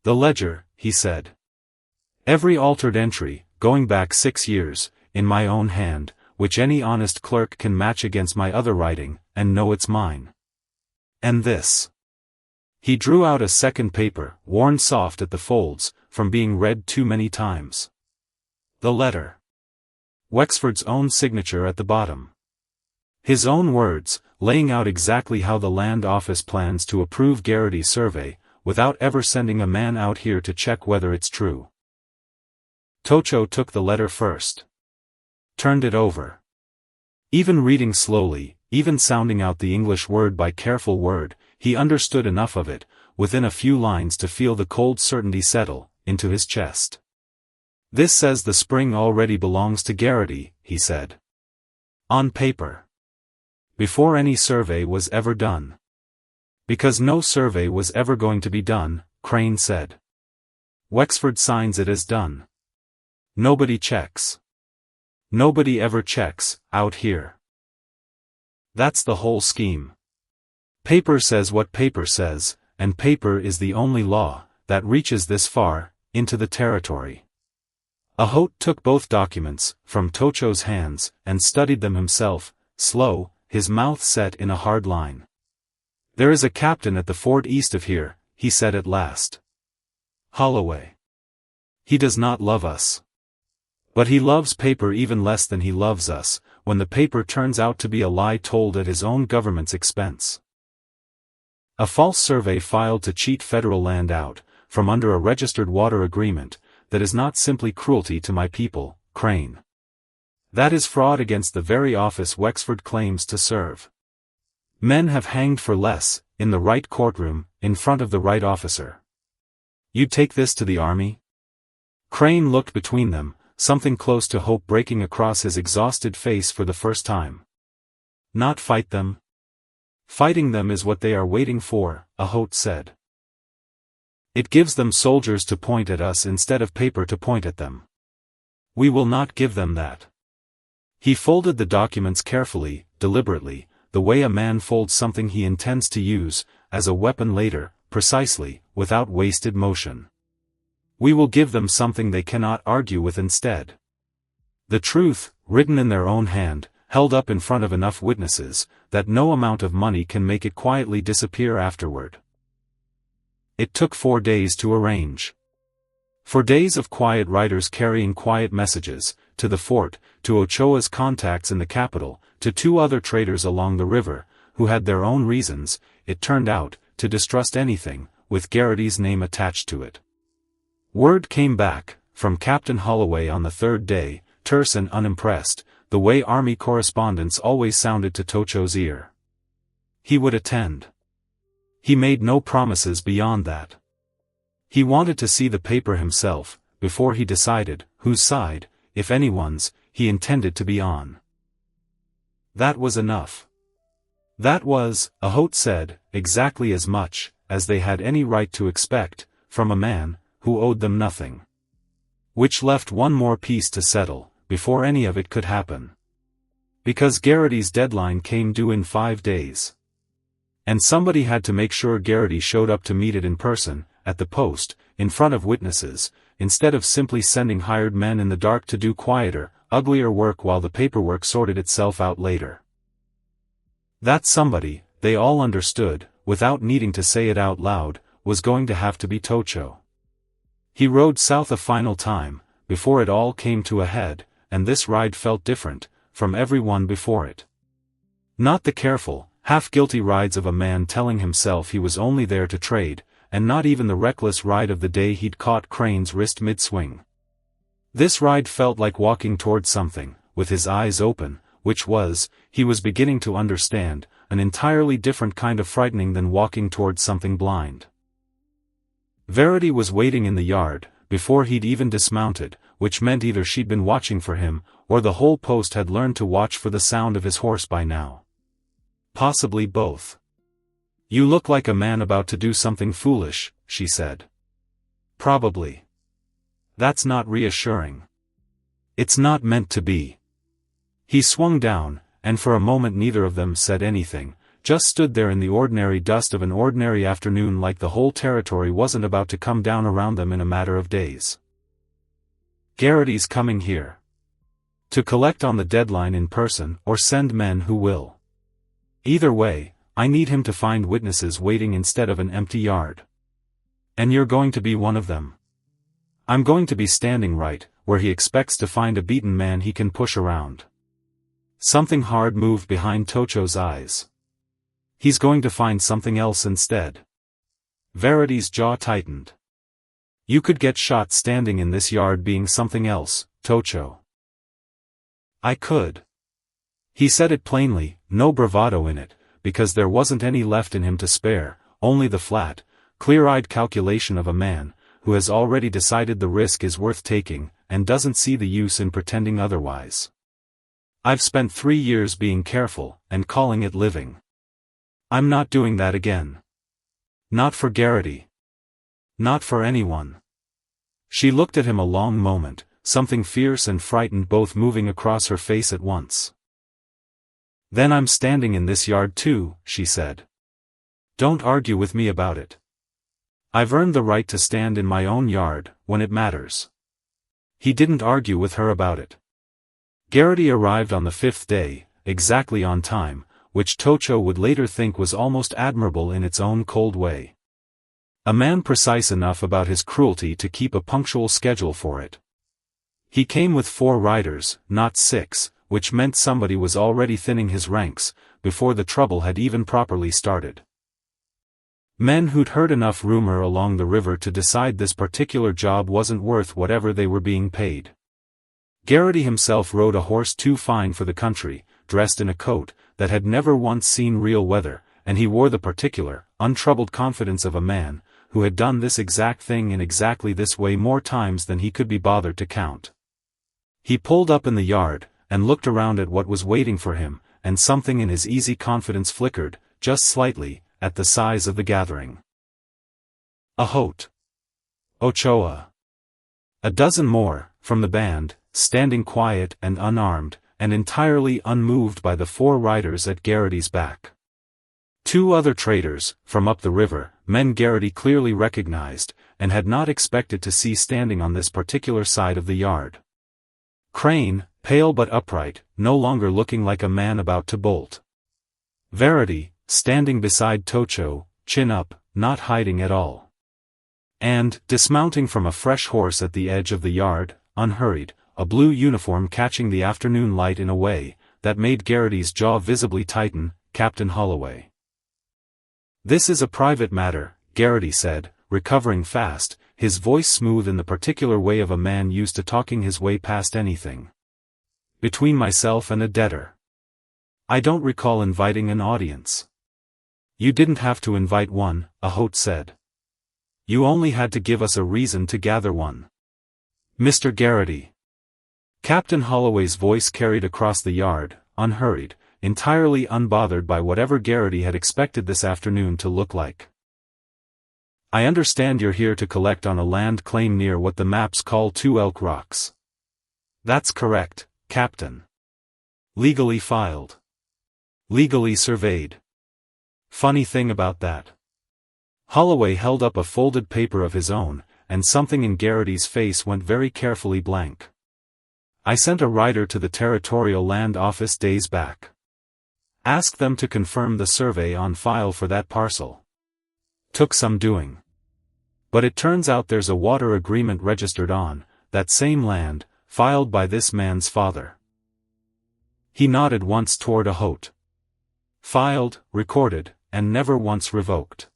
"The ledger," he said. "Every altered entry, going back 6 years, in my own hand, which any honest clerk can match against my other writing, and know it's mine. And this." He drew out a second paper, worn soft at the folds, from being read too many times. The letter. Wexford's own signature at the bottom. His own words, laying out exactly how the land office plans to approve Verity's survey, without ever sending a man out here to check whether it's true. Tocho took the letter first. Turned it over. Even reading slowly, even sounding out the English word by careful word, he understood enough of it, within a few lines to feel the cold certainty settle into his chest. This says the spring already belongs to Verity, he said. On paper. Before any survey was ever done. Because no survey was ever going to be done, Crane said. Wexford signs it as done. Nobody checks. Nobody ever checks, out here. That's the whole scheme. Paper says what paper says, and paper is the only law that reaches this far into the territory. Holt took both documents from Tocho's hands and studied them himself, slow, his mouth set in a hard line. There is a captain at the fort east of here, he said at last. Holloway. He does not love us. But he loves paper even less than he loves us, when the paper turns out to be a lie told at his own government's expense. A false survey filed to cheat federal land out, from under a registered water agreement, that is not simply cruelty to my people, Crane. That is fraud against the very office Wexford claims to serve. Men have hanged for less, in the right courtroom, in front of the right officer. You'd take this to the army? Crane looked between them, something close to hope breaking across his exhausted face for the first time. Not fight them? Fighting them is what they are waiting for, Holt said. It gives them soldiers to point at us instead of paper to point at them. We will not give them that. He folded the documents carefully, deliberately, the way a man folds something he intends to use, as a weapon later, precisely, without wasted motion. We will give them something they cannot argue with instead. The truth, written in their own hand, held up in front of enough witnesses, that no amount of money can make it quietly disappear afterward. It took 4 days to arrange. 4 days of quiet writers carrying quiet messages, to the fort, to Ochoa's contacts in the capital, to 2 other traders along the river, who had their own reasons, it turned out, to distrust anything, with Verity's name attached to it. Word came back, from Captain Holloway on the 3rd day, terse and unimpressed, the way army correspondence always sounded to Tocho's ear. He would attend. He made no promises beyond that. He wanted to see the paper himself, before he decided, whose side, if anyone's, he intended to be on. That was enough. That was, Holt said, exactly as much, as they had any right to expect, from a man, who owed them nothing. Which left one more piece to settle, before any of it could happen. Because Verity's deadline came due in 5 days. And somebody had to make sure Verity showed up to meet it in person, at the post, in front of witnesses, instead of simply sending hired men in the dark to do quieter, uglier work while the paperwork sorted itself out later. That somebody, they all understood, without needing to say it out loud, was going to have to be Tocho. He rode south a final time, before it all came to a head, and this ride felt different, from every one before it. Not the careful, half-guilty rides of a man telling himself he was only there to trade, and not even the reckless ride of the day he'd caught Crane's wrist mid-swing. This ride felt like walking toward something, with his eyes open, which was, he was beginning to understand, an entirely different kind of frightening than walking toward something blind. Verity was waiting in the yard, before he'd even dismounted, which meant either she'd been watching for him, or the whole post had learned to watch for the sound of his horse by now. Possibly both. You look like a man about to do something foolish, she said. Probably. That's not reassuring. It's not meant to be. He swung down, and for a moment neither of them said anything, just stood there in the ordinary dust of an ordinary afternoon like the whole territory wasn't about to come down around them in a matter of days. Verity's coming here. To collect on the deadline in person or send men who will. Either way, I need him to find witnesses waiting instead of an empty yard. And you're going to be one of them. I'm going to be standing right, where he expects to find a beaten man he can push around. Something hard moved behind Tocho's eyes. He's going to find something else instead. Verity's jaw tightened. You could get shot standing in this yard being something else, Tocho. I could. He said it plainly, no bravado in it, because there wasn't any left in him to spare, only the flat, clear-eyed calculation of a man, who has already decided the risk is worth taking, and doesn't see the use in pretending otherwise. I've spent 3 years being careful, and calling it living. I'm not doing that again. Not for Verity. Not for anyone. She looked at him a long moment, something fierce and frightened both moving across her face at once. Then I'm standing in this yard too, she said. Don't argue with me about it. I've earned the right to stand in my own yard, when it matters. He didn't argue with her about it. Verity arrived on the 5th day, exactly on time, which Tocho would later think was almost admirable in its own cold way. A man precise enough about his cruelty to keep a punctual schedule for it. He came with 4 riders, not 6, which meant somebody was already thinning his ranks, before the trouble had even properly started. Men who'd heard enough rumor along the river to decide this particular job wasn't worth whatever they were being paid. Verity himself rode a horse too fine for the country, dressed in a coat that had never once seen real weather, and he wore the particular, untroubled confidence of a man who had done this exact thing in exactly this way more times than he could be bothered to count. He pulled up in the yard, and looked around at what was waiting for him, and something in his easy confidence flickered, just slightly, at the size of the gathering. A Holt. Ochoa. A dozen more, from the band, standing quiet and unarmed, and entirely unmoved by the 4 riders at Verity's back. 2 other traders, from up the river, men Verity clearly recognized, and had not expected to see standing on this particular side of the yard. Crane, pale but upright, no longer looking like a man about to bolt. Verity, standing beside Tocho, chin up, not hiding at all. And, dismounting from a fresh horse at the edge of the yard, unhurried, a blue uniform catching the afternoon light in a way that made Verity's jaw visibly tighten, Captain Holloway. This is a private matter, Verity said, recovering fast, his voice smooth in the particular way of a man used to talking his way past anything. Between myself and a debtor. I don't recall inviting an audience. You didn't have to invite one, a Holt said. You only had to give us a reason to gather one. Mr. Verity. Captain Holloway's voice carried across the yard, unhurried, entirely unbothered by whatever Verity had expected this afternoon to look like. I understand you're here to collect on a land claim near what the maps call 2 Elk Rocks. That's correct, Captain. Legally filed. Legally surveyed. Funny thing about that. Holloway held up a folded paper of his own, and something in Verity's face went very carefully blank. I sent a rider to the Territorial Land Office days back. Asked them to confirm the survey on file for that parcel. Took some doing. But it turns out there's a water agreement registered on that same land, filed by this man's father. He nodded once toward a Holt. Filed, recorded, and never once revoked.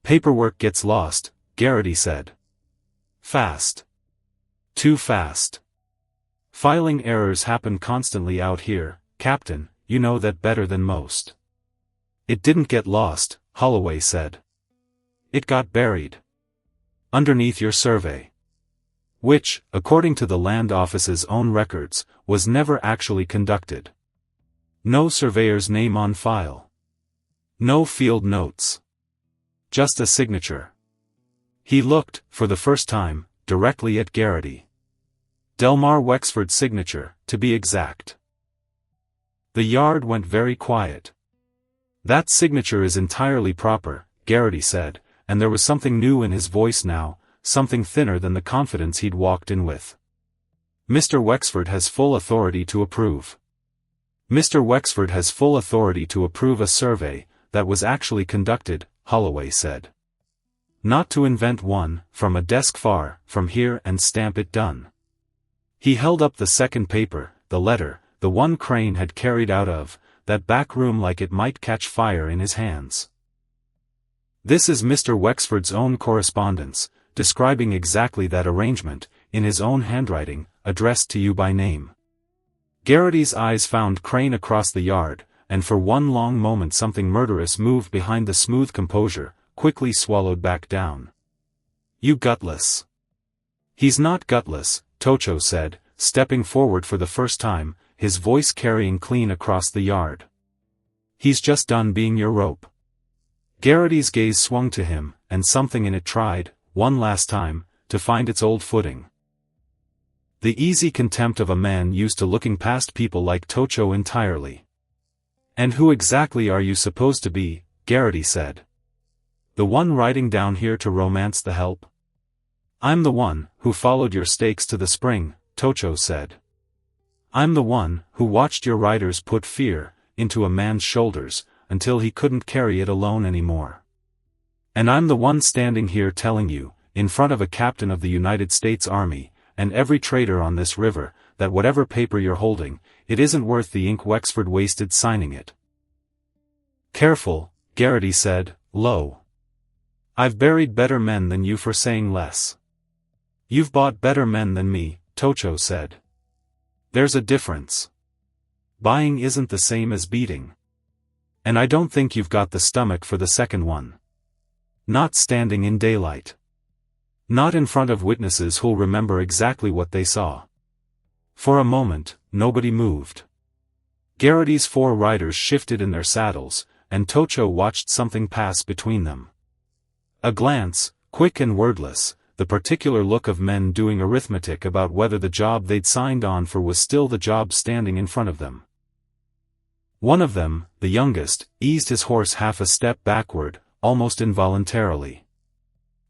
Paperwork gets lost, Verity said. Fast. Too fast. Filing errors happen constantly out here, Captain, you know that better than most. It didn't get lost, Holloway said. It got buried. Underneath your survey. Which, according to the land office's own records, was never actually conducted. No surveyor's name on file. No field notes. Just a signature. He looked, for the first time, directly at Verity. Delmar Wexford's signature, to be exact. The yard went very quiet. That signature is entirely proper, Verity said, and there was something new in his voice now, something thinner than the confidence he'd walked in with. Mr. Wexford has full authority to approve. Mr. Wexford has full authority to approve a survey that was actually conducted, Holloway said. Not to invent one, from a desk far from here and stamp it done. He held up the second paper, the letter, the one Crane had carried out of that back room like it might catch fire in his hands. This is Mr. Wexford's own correspondence, describing exactly that arrangement, in his own handwriting, addressed to you by name. Verity's eyes found Crane across the yard, and for one long moment something murderous moved behind the smooth composure, quickly swallowed back down. You gutless. He's not gutless, Tocho said, stepping forward for the first time, his voice carrying clean across the yard. He's just done being your rope. Verity's gaze swung to him, and something in it tried, one last time, to find its old footing. The easy contempt of a man used to looking past people like Tocho entirely. "And who exactly are you supposed to be?" Verity said. "The one riding down here to romance the help?" "I'm the one who followed your stakes to the spring," Tocho said. "I'm the one who watched your riders put fear into a man's shoulders, until he couldn't carry it alone anymore. And I'm the one standing here telling you, in front of a captain of the United States Army, and every trader on this river, that whatever paper you're holding, it isn't worth the ink Wexford wasted signing it." "Careful," Verity said, low. "I've buried better men than you for saying less." "You've bought better men than me," Tocho said. "There's a difference. Buying isn't the same as beating. And I don't think you've got the stomach for the second one. Not standing in daylight. Not in front of witnesses who'll remember exactly what they saw." For a moment, nobody moved. Verity's 4 riders shifted in their saddles, and Tocho watched something pass between them. A glance, quick and wordless, the particular look of men doing arithmetic about whether the job they'd signed on for was still the job standing in front of them. One of them, the youngest, eased his horse half a step backward, almost involuntarily.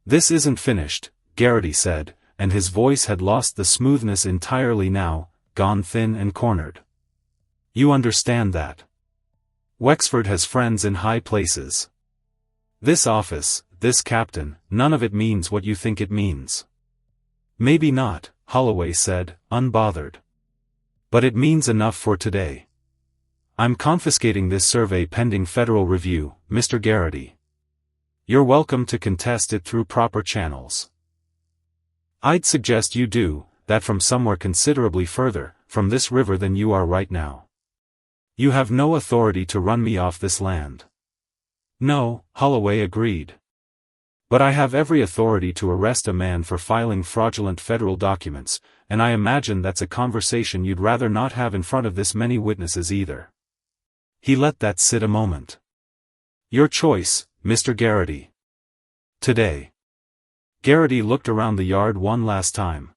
"This isn't finished," Verity said, and his voice had lost the smoothness entirely now, gone thin and cornered. "You understand that? Wexford has friends in high places. This office, this captain, none of it means what you think it means." "Maybe not," Holloway said, unbothered. "But it means enough for today. I'm confiscating this survey pending federal review, Mr. Verity. You're welcome to contest it through proper channels. I'd suggest you do that from somewhere considerably further from this river than you are right now. You have no authority to run me off this land." "No," Holloway agreed. "But I have every authority to arrest a man for filing fraudulent federal documents, and I imagine that's a conversation you'd rather not have in front of this many witnesses either." He let that sit a moment. "Your choice, Mr. Verity. Today." Verity looked around the yard one last time.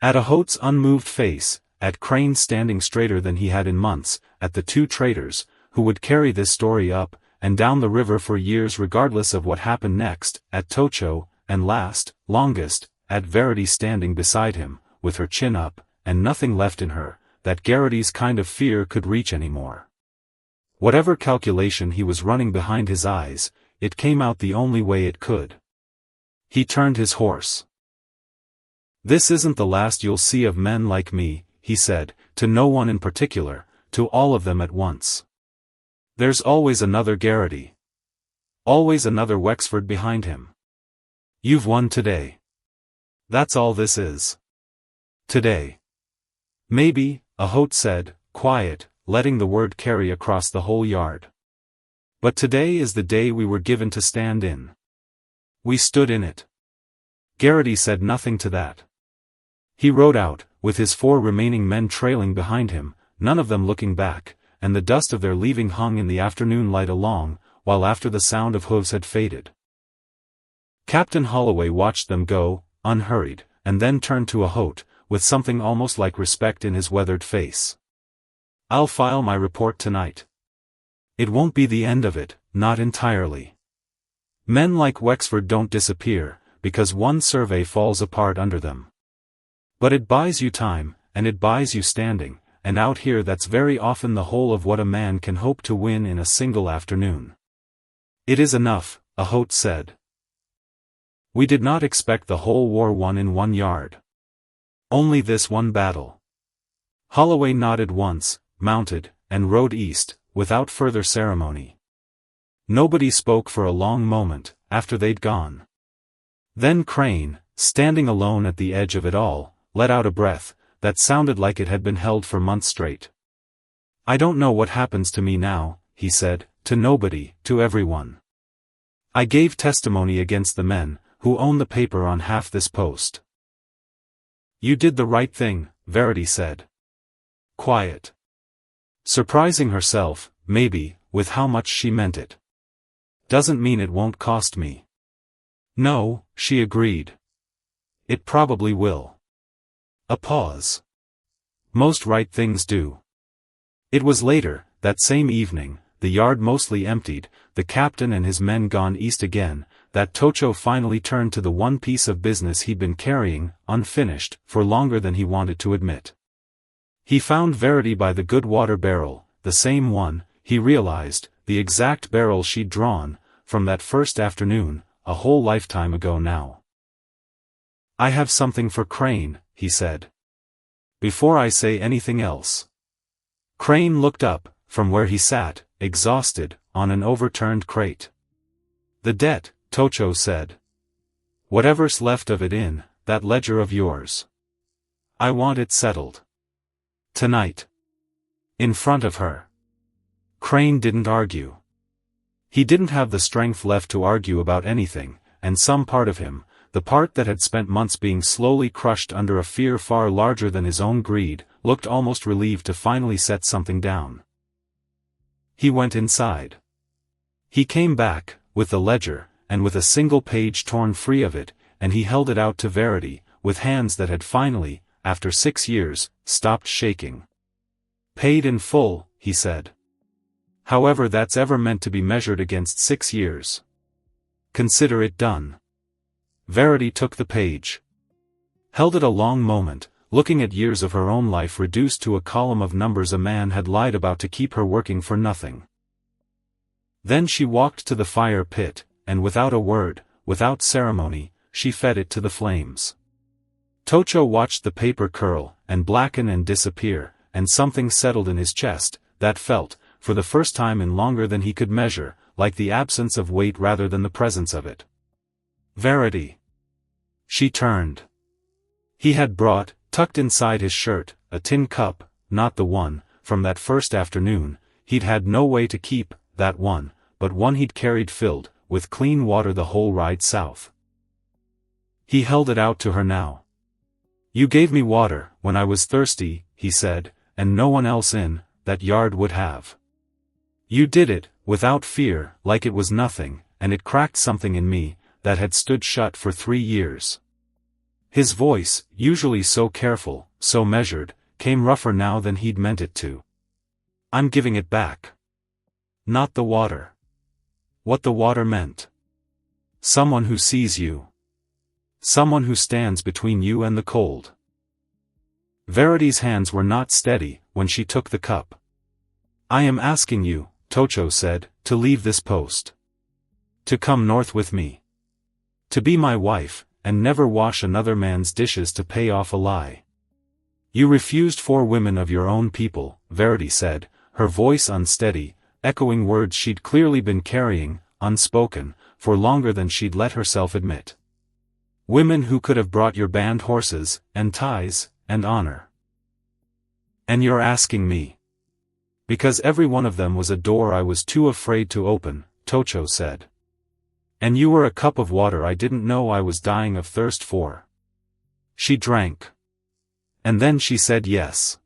At Holt's unmoved face, at Crane standing straighter than he had in months, at the 2 traders, who would carry this story up and down the river for years regardless of what happened next, at Tocho, and last, longest, at Verity standing beside him, with her chin up, and nothing left in her, that Verity's kind of fear could reach anymore. Whatever calculation he was running behind his eyes, it came out the only way it could. He turned his horse. "This isn't the last you'll see of men like me," he said, to no one in particular, to all of them at once. "There's always another Verity. Always another Wexford behind him. You've won today. That's all this is. Today." "Maybe," Holt said, quiet, letting the word carry across the whole yard. "But today is the day we were given to stand in. We stood in it." Verity said nothing to that. He rode out, with his 4 remaining men trailing behind him, none of them looking back, and the dust of their leaving hung in the afternoon light along, while after the sound of hooves had faded. Captain Holloway watched them go, unhurried, and then turned to Holt, with something almost like respect in his weathered face. "I'll file my report tonight. It won't be the end of it, not entirely. Men like Wexford don't disappear, because one survey falls apart under them. But it buys you time, and it buys you standing, and out here that's very often the whole of what a man can hope to win in a single afternoon." "It is enough," Holt said. "We did not expect the whole war won in one yard. Only this one battle." Holloway nodded once, mounted, and rode east, without further ceremony. Nobody spoke for a long moment, after they'd gone. Then Crane, standing alone at the edge of it all, let out a breath that sounded like it had been held for months straight. "I don't know what happens to me now," he said, to nobody, to everyone. "I gave testimony against the men who own the paper on half this post. You did the right thing, Verity said. Quiet. Surprising herself, maybe, with how much she meant it. Doesn't mean it won't cost me. No, she agreed. It probably will. A pause. Most right things do. It was later, that same evening, the yard mostly emptied, the captain and his men gone east again, that Tocho finally turned to the one piece of business he'd been carrying, unfinished, for longer than he wanted to admit. He found Verity by the good water barrel, the same one, he realized, the exact barrel she'd drawn, from that first afternoon, a whole lifetime ago now. I have something for Crane, he said. Before I say anything else. Crane looked up, from where he sat, exhausted, on an overturned crate. The debt, Tocho said. Whatever's left of it in that ledger of yours. I want it settled. Tonight. In front of her. Crane didn't argue. He didn't have the strength left to argue about anything, and some part of him, the part that had spent months being slowly crushed under a fear far larger than his own greed, looked almost relieved to finally set something down. He went inside. He came back, with the ledger, and with a single page torn free of it, and he held it out to Verity, with hands that had finally, after 6 years, stopped shaking. Paid in full, he said. However that's ever meant to be measured against 6 years. Consider it done. Verity took the page. Held it a long moment, looking at years of her own life reduced to a column of numbers a man had lied about to keep her working for nothing. Then she walked to the fire pit, and without a word, without ceremony, she fed it to the flames. Tocho watched the paper curl, and blacken and disappear, and something settled in his chest, that felt, for the first time in longer than he could measure, like the absence of weight rather than the presence of it. Verity. She turned. He had brought, tucked inside his shirt, a tin cup, not the one, from that first afternoon, he'd had no way to keep, that one, but one he'd carried filled, with clean water the whole ride south. He held it out to her now. You gave me water, when I was thirsty, he said, and no one else in that yard would have. You did it, without fear, like it was nothing, and it cracked something in me, that had stood shut for 3 years. His voice, usually so careful, so measured, came rougher now than he'd meant it to. I'm giving it back. Not the water. What the water meant. Someone who sees you. Someone who stands between you and the cold. Verity's hands were not steady, when she took the cup. I am asking you, Tocho said, to leave this post. To come north with me. To be my wife, and never wash another man's dishes to pay off a lie. You refused 4 women of your own people, Verity said, her voice unsteady, echoing words she'd clearly been carrying, unspoken, for longer than she'd let herself admit. Women who could have brought your band horses, and ties, and honor. And you're asking me. Because every one of them was a door I was too afraid to open, Tocho said. And you were a cup of water I didn't know I was dying of thirst for. She drank. And then she said yes.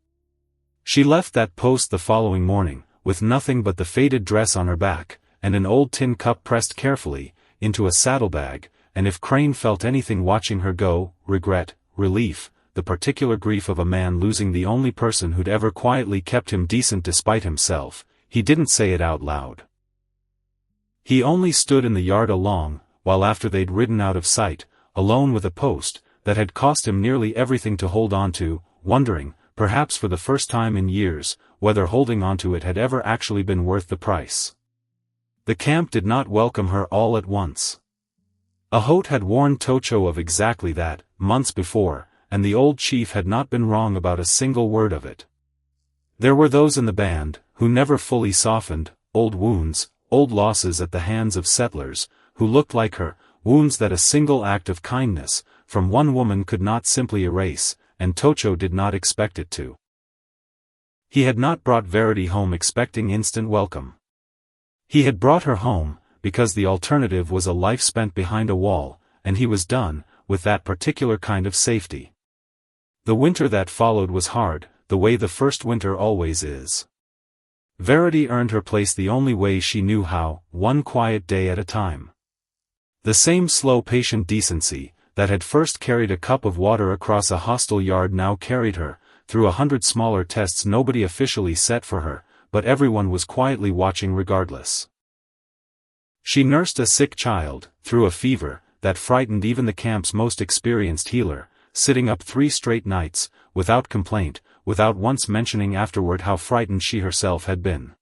She left that post the following morning, with nothing but the faded dress on her back, and an old tin cup pressed carefully, into a saddlebag, and if Crane felt anything watching her go, regret, relief, the particular grief of a man losing the only person who'd ever quietly kept him decent despite himself, he didn't say it out loud. He only stood in the yard while after they'd ridden out of sight, alone with a post, that had cost him nearly everything to hold on to, wondering, perhaps for the first time in years, whether holding on to it had ever actually been worth the price. The camp did not welcome her all at once. Holt had warned Tocho of exactly that, months before, and the old chief had not been wrong about a single word of it. There were those in the band, who never fully softened, old wounds, old losses at the hands of settlers, who looked like her, wounds that a single act of kindness, from one woman could not simply erase, and Tocho did not expect it to. He had not brought Verity home expecting instant welcome. He had brought her home, because the alternative was a life spent behind a wall, and he was done with that particular kind of safety. The winter that followed was hard, the way the first winter always is. Verity earned her place the only way she knew how, one quiet day at a time. The same slow patient decency, that had first carried a cup of water across a hostile yard now carried her, through 100 smaller tests nobody officially set for her, but everyone was quietly watching regardless. She nursed a sick child, through a fever, that frightened even the camp's most experienced healer, sitting up 3 straight nights, without complaint, without once mentioning afterward how frightened she herself had been.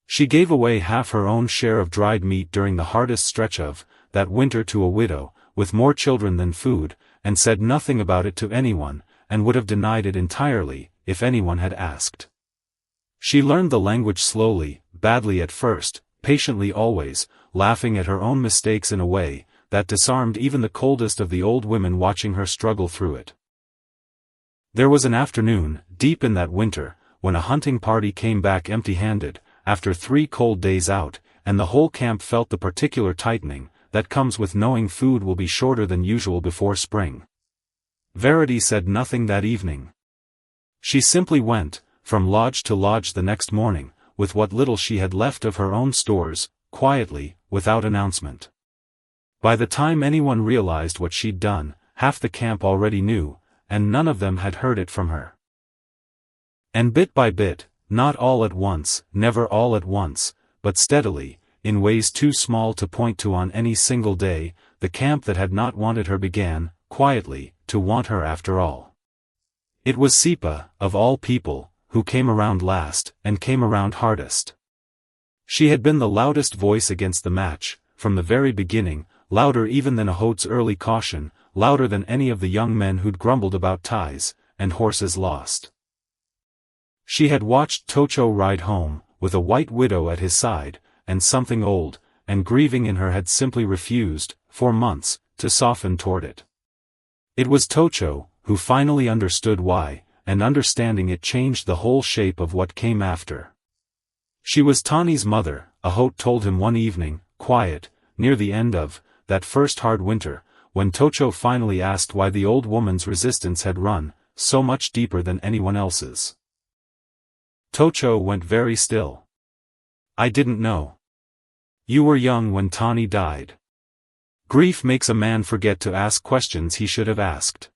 She gave away half her own share of dried meat during the hardest stretch of that winter to a widow, with more children than food, and said nothing about it to anyone, and would have denied it entirely, if anyone had asked. She learned the language slowly, badly at first, patiently always, laughing at her own mistakes in a way that disarmed even the coldest of the old women watching her struggle through it. There was an afternoon, deep in that winter, when a hunting party came back empty-handed, after 3 cold days out, and the whole camp felt the particular tightening that comes with knowing food will be shorter than usual before spring. Verity said nothing that evening. She simply went, from lodge to lodge the next morning, with what little she had left of her own stores, quietly, without announcement. By the time anyone realized what she'd done, half the camp already knew, and none of them had heard it from her. And bit by bit, not all at once, never all at once, but steadily, in ways too small to point to on any single day, the camp that had not wanted her began, quietly, to want her after all. It was Sipa, of all people, who came around last, and came around hardest. She had been the loudest voice against the match, from the very beginning, louder even than Holt's early caution, louder than any of the young men who'd grumbled about ties, and horses lost. She had watched Tocho ride home, with a white widow at his side, and something old, and grieving in her had simply refused, for months, to soften toward it. It was Tocho, who finally understood why, and understanding it changed the whole shape of what came after. She was Tani's mother, Holt told him one evening, quiet, near the end of that first hard winter, when Tocho finally asked why the old woman's resistance had run so much deeper than anyone else's. Tocho went very still. I didn't know. You were young when Tani died. Grief makes a man forget to ask questions he should have asked.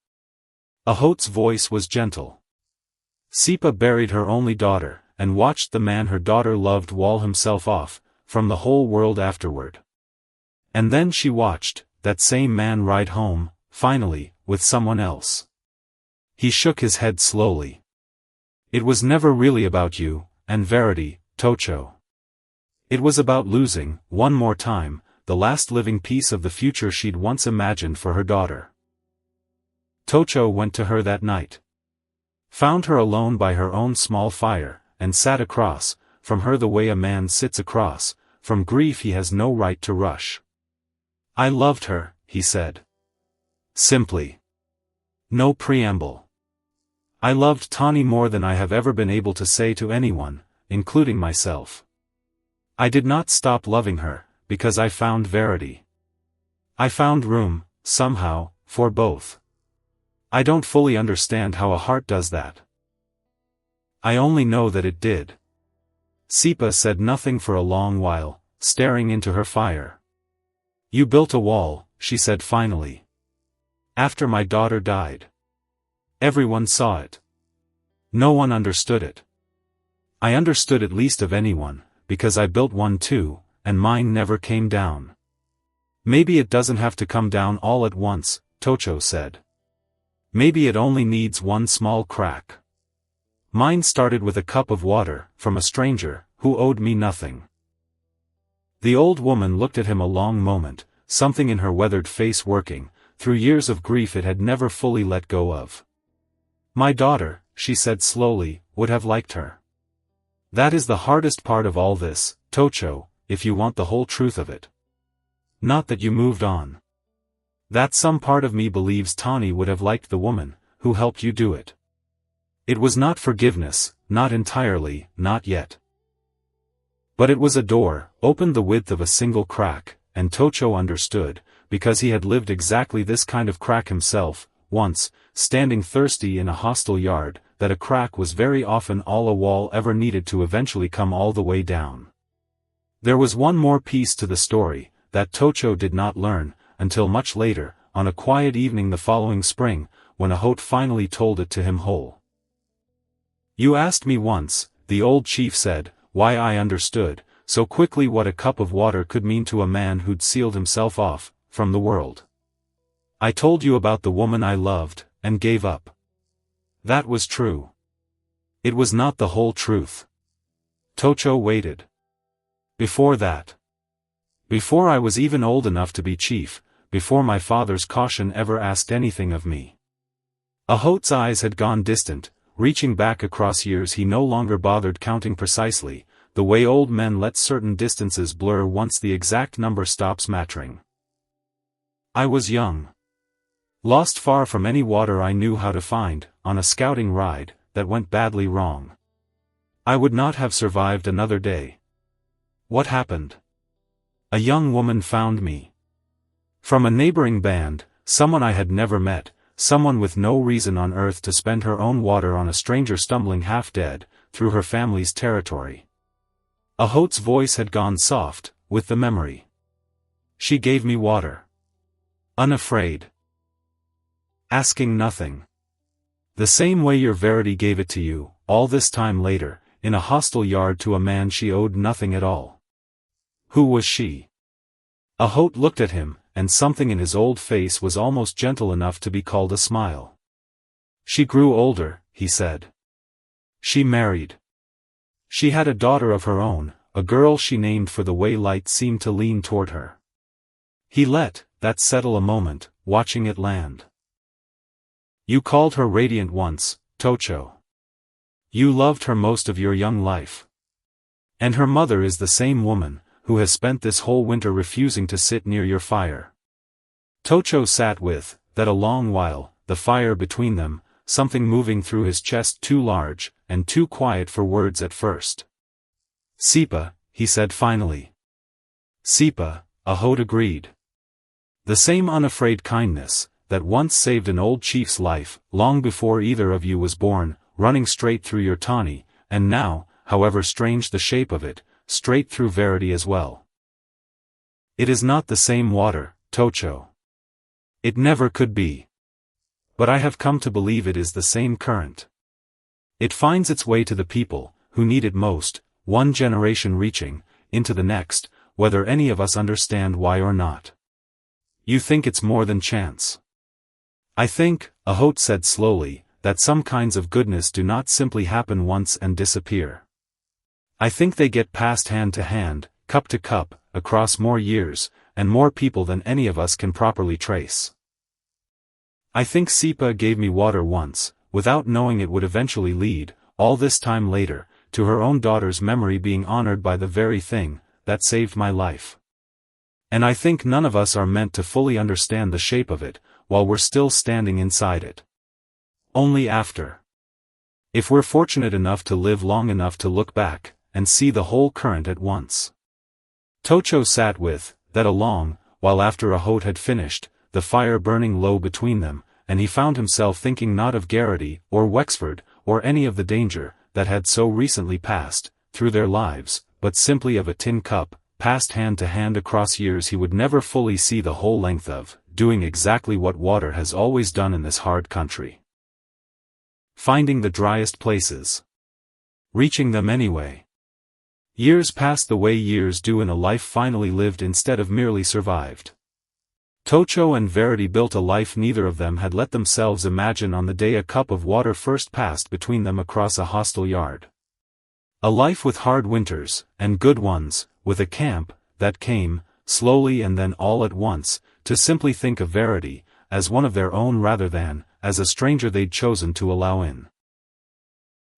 Holt's voice was gentle. Sipa buried her only daughter, and watched the man her daughter loved wall himself off, from the whole world afterward. And then she watched that same man ride home, finally, with someone else. He shook his head slowly. It was never really about you, and Verity, Tocho. It was about losing, one more time, the last living piece of the future she'd once imagined for her daughter. Tocho went to her that night. Found her alone by her own small fire, and sat across, from her the way a man sits across, from grief he has no right to rush. I loved her, he said. Simply. No preamble. I loved Tani more than I have ever been able to say to anyone, including myself. I did not stop loving her, because I found Verity. I found room, somehow, for both. I don't fully understand how a heart does that. I only know that it did. Sipa said nothing for a long while, staring into her fire. You built a wall, she said finally. After my daughter died. Everyone saw it. No one understood it. I understood it least of anyone, because I built one too, and mine never came down. Maybe it doesn't have to come down all at once, Tocho said. Maybe it only needs one small crack. Mine started with a cup of water, from a stranger, who owed me nothing. The old woman looked at him a long moment, something in her weathered face working, through years of grief it had never fully let go of. My daughter, she said slowly, would have liked her. That is the hardest part of all this, Tocho, if you want the whole truth of it. Not that you moved on. That some part of me believes Tani would have liked the woman, who helped you do it. It was not forgiveness, not entirely, not yet. But it was a door, opened the width of a single crack, and Tocho understood, because he had lived exactly this kind of crack himself, once, standing thirsty in a hostile yard, that a crack was very often all a wall ever needed to eventually come all the way down. There was one more piece to the story, that Tocho did not learn, until much later, on a quiet evening the following spring, when Holt finally told it to him whole. "You asked me once," the old chief said, "why I understood so quickly what a cup of water could mean to a man who'd sealed himself off from the world. I told you about the woman I loved, and gave up. That was true. It was not the whole truth." Tocho waited. "Before that. Before I was even old enough to be chief, before my father's caution ever asked anything of me." Holt's eyes had gone distant, reaching back across years he no longer bothered counting precisely, the way old men let certain distances blur once the exact number stops mattering. "I was young. Lost far from any water I knew how to find, on a scouting ride, that went badly wrong. I would not have survived another day. What happened? A young woman found me. From a neighboring band, someone I had never met, someone with no reason on earth to spend her own water on a stranger stumbling half-dead, through her family's territory." Holt's voice had gone soft, with the memory. "She gave me water. Unafraid. Asking nothing. The same way your Verity gave it to you, all this time later, in a hostile yard to a man she owed nothing at all. Who was she?" Holt looked at him, and something in his old face was almost gentle enough to be called a smile. "She grew older," he said. "She married. She had a daughter of her own, a girl she named for the way light seemed to lean toward her." He let that settle a moment, watching it land. "You called her radiant once, Tocho. You loved her most of your young life. And her mother is the same woman, who has spent this whole winter refusing to sit near your fire." Tocho sat with that a long while, the fire between them, something moving through his chest too large, and too quiet for words at first. "Sipa," he said finally. "Sipa," Holt agreed. "The same unafraid kindness, that once saved an old chief's life, long before either of you was born, running straight through your tawny, and now, however strange the shape of it, straight through Verity as well. It is not the same water, Tocho. It never could be. But I have come to believe it is the same current. It finds its way to the people, who need it most, one generation reaching, into the next, whether any of us understand why or not. You think it's more than chance. I think," Holt said slowly, "that some kinds of goodness do not simply happen once and disappear. I think they get passed hand to hand, cup to cup, across more years, and more people than any of us can properly trace. I think Sipa gave me water once, without knowing it would eventually lead, all this time later, to her own daughter's memory being honored by the very thing that saved my life. And I think none of us are meant to fully understand the shape of it, while we're still standing inside it. Only after. If we're fortunate enough to live long enough to look back, and see the whole current at once." Tocho sat with that a long while after Holt had finished, the fire burning low between them, and he found himself thinking not of Verity, or Wexford, or any of the danger that had so recently passed through their lives, but simply of a tin cup, passed hand to hand across years he would never fully see the whole length of, doing exactly what water has always done in this hard country. Finding the driest places. Reaching them anyway. Years passed the way years do in a life finally lived instead of merely survived. Tocho and Verity built a life neither of them had let themselves imagine on the day a cup of water first passed between them across a hostile yard. A life with hard winters, and good ones, with a camp that came, slowly and then all at once, to simply think of Verity as one of their own rather than as a stranger they'd chosen to allow in.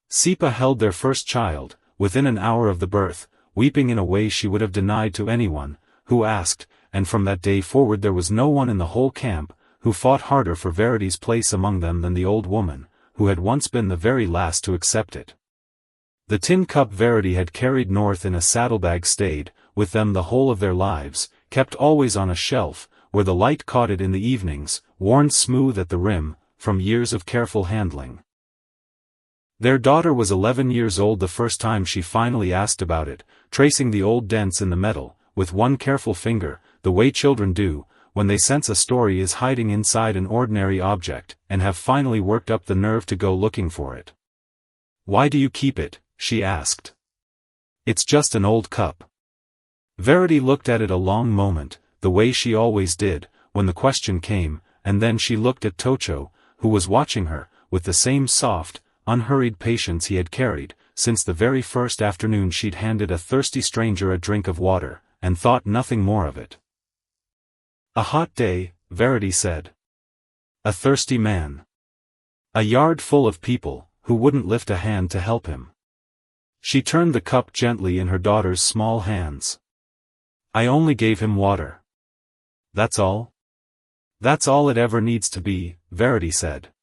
Sipa held their first child, within an hour of the birth, weeping in a way she would have denied to anyone who asked, and from that day forward there was no one in the whole camp who fought harder for Verity's place among them than the old woman, who had once been the very last to accept it. The tin cup Verity had carried north in a saddlebag stayed with them the whole of their lives, kept always on a shelf, where the light caught it in the evenings, worn smooth at the rim, from years of careful handling. Their daughter was 11 years old the first time she finally asked about it, tracing the old dents in the metal, with one careful finger, the way children do, when they sense a story is hiding inside an ordinary object, and have finally worked up the nerve to go looking for it. "Why do you keep it?" she asked. "It's just an old cup." Verity looked at it a long moment, the way she always did, when the question came, and then she looked at Tocho, who was watching her, with the same soft, unhurried patience he had carried, since the very first afternoon she'd handed a thirsty stranger a drink of water, and thought nothing more of it. "A hot day," Verity said. "A thirsty man. A yard full of people, who wouldn't lift a hand to help him." She turned the cup gently in her daughter's small hands. "I only gave him water. That's all?" "That's all it ever needs to be," Verity said.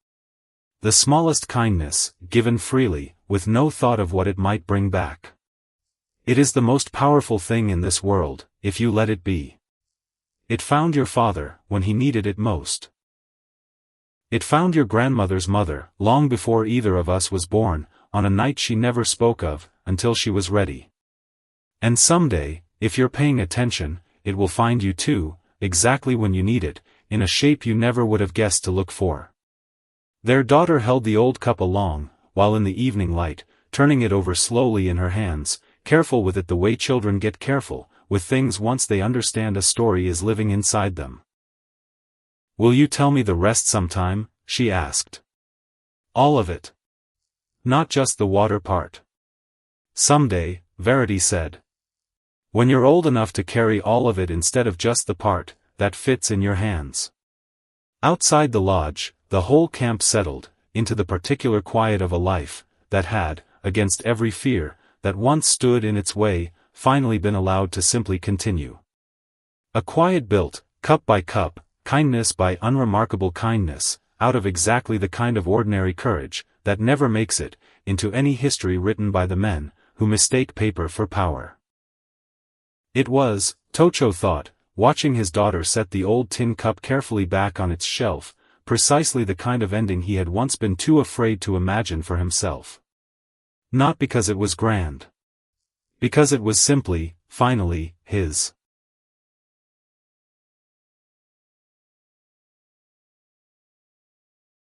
"The smallest kindness, given freely, with no thought of what it might bring back. It is the most powerful thing in this world, if you let it be. It found your father, when he needed it most. It found your grandmother's mother, long before either of us was born, on a night she never spoke of, until she was ready. And someday, if you're paying attention, it will find you too, exactly when you need it, in a shape you never would have guessed to look for." Their daughter held the old cup along, while in the evening light, turning it over slowly in her hands, careful with it the way children get careful, with things once they understand a story is living inside them. "Will you tell me the rest sometime?" she asked. "All of it. Not just the water part." "Someday," Verity said. "When you're old enough to carry all of it instead of just the part that fits in your hands." Outside the lodge, the whole camp settled into the particular quiet of a life that had, against every fear that once stood in its way, finally been allowed to simply continue. A quiet built, cup by cup, kindness by unremarkable kindness, out of exactly the kind of ordinary courage that never makes it into any history written by the men who mistake paper for power. It was, Tocho thought, watching his daughter set the old tin cup carefully back on its shelf, precisely the kind of ending he had once been too afraid to imagine for himself. Not because it was grand. Because it was simply, finally, his.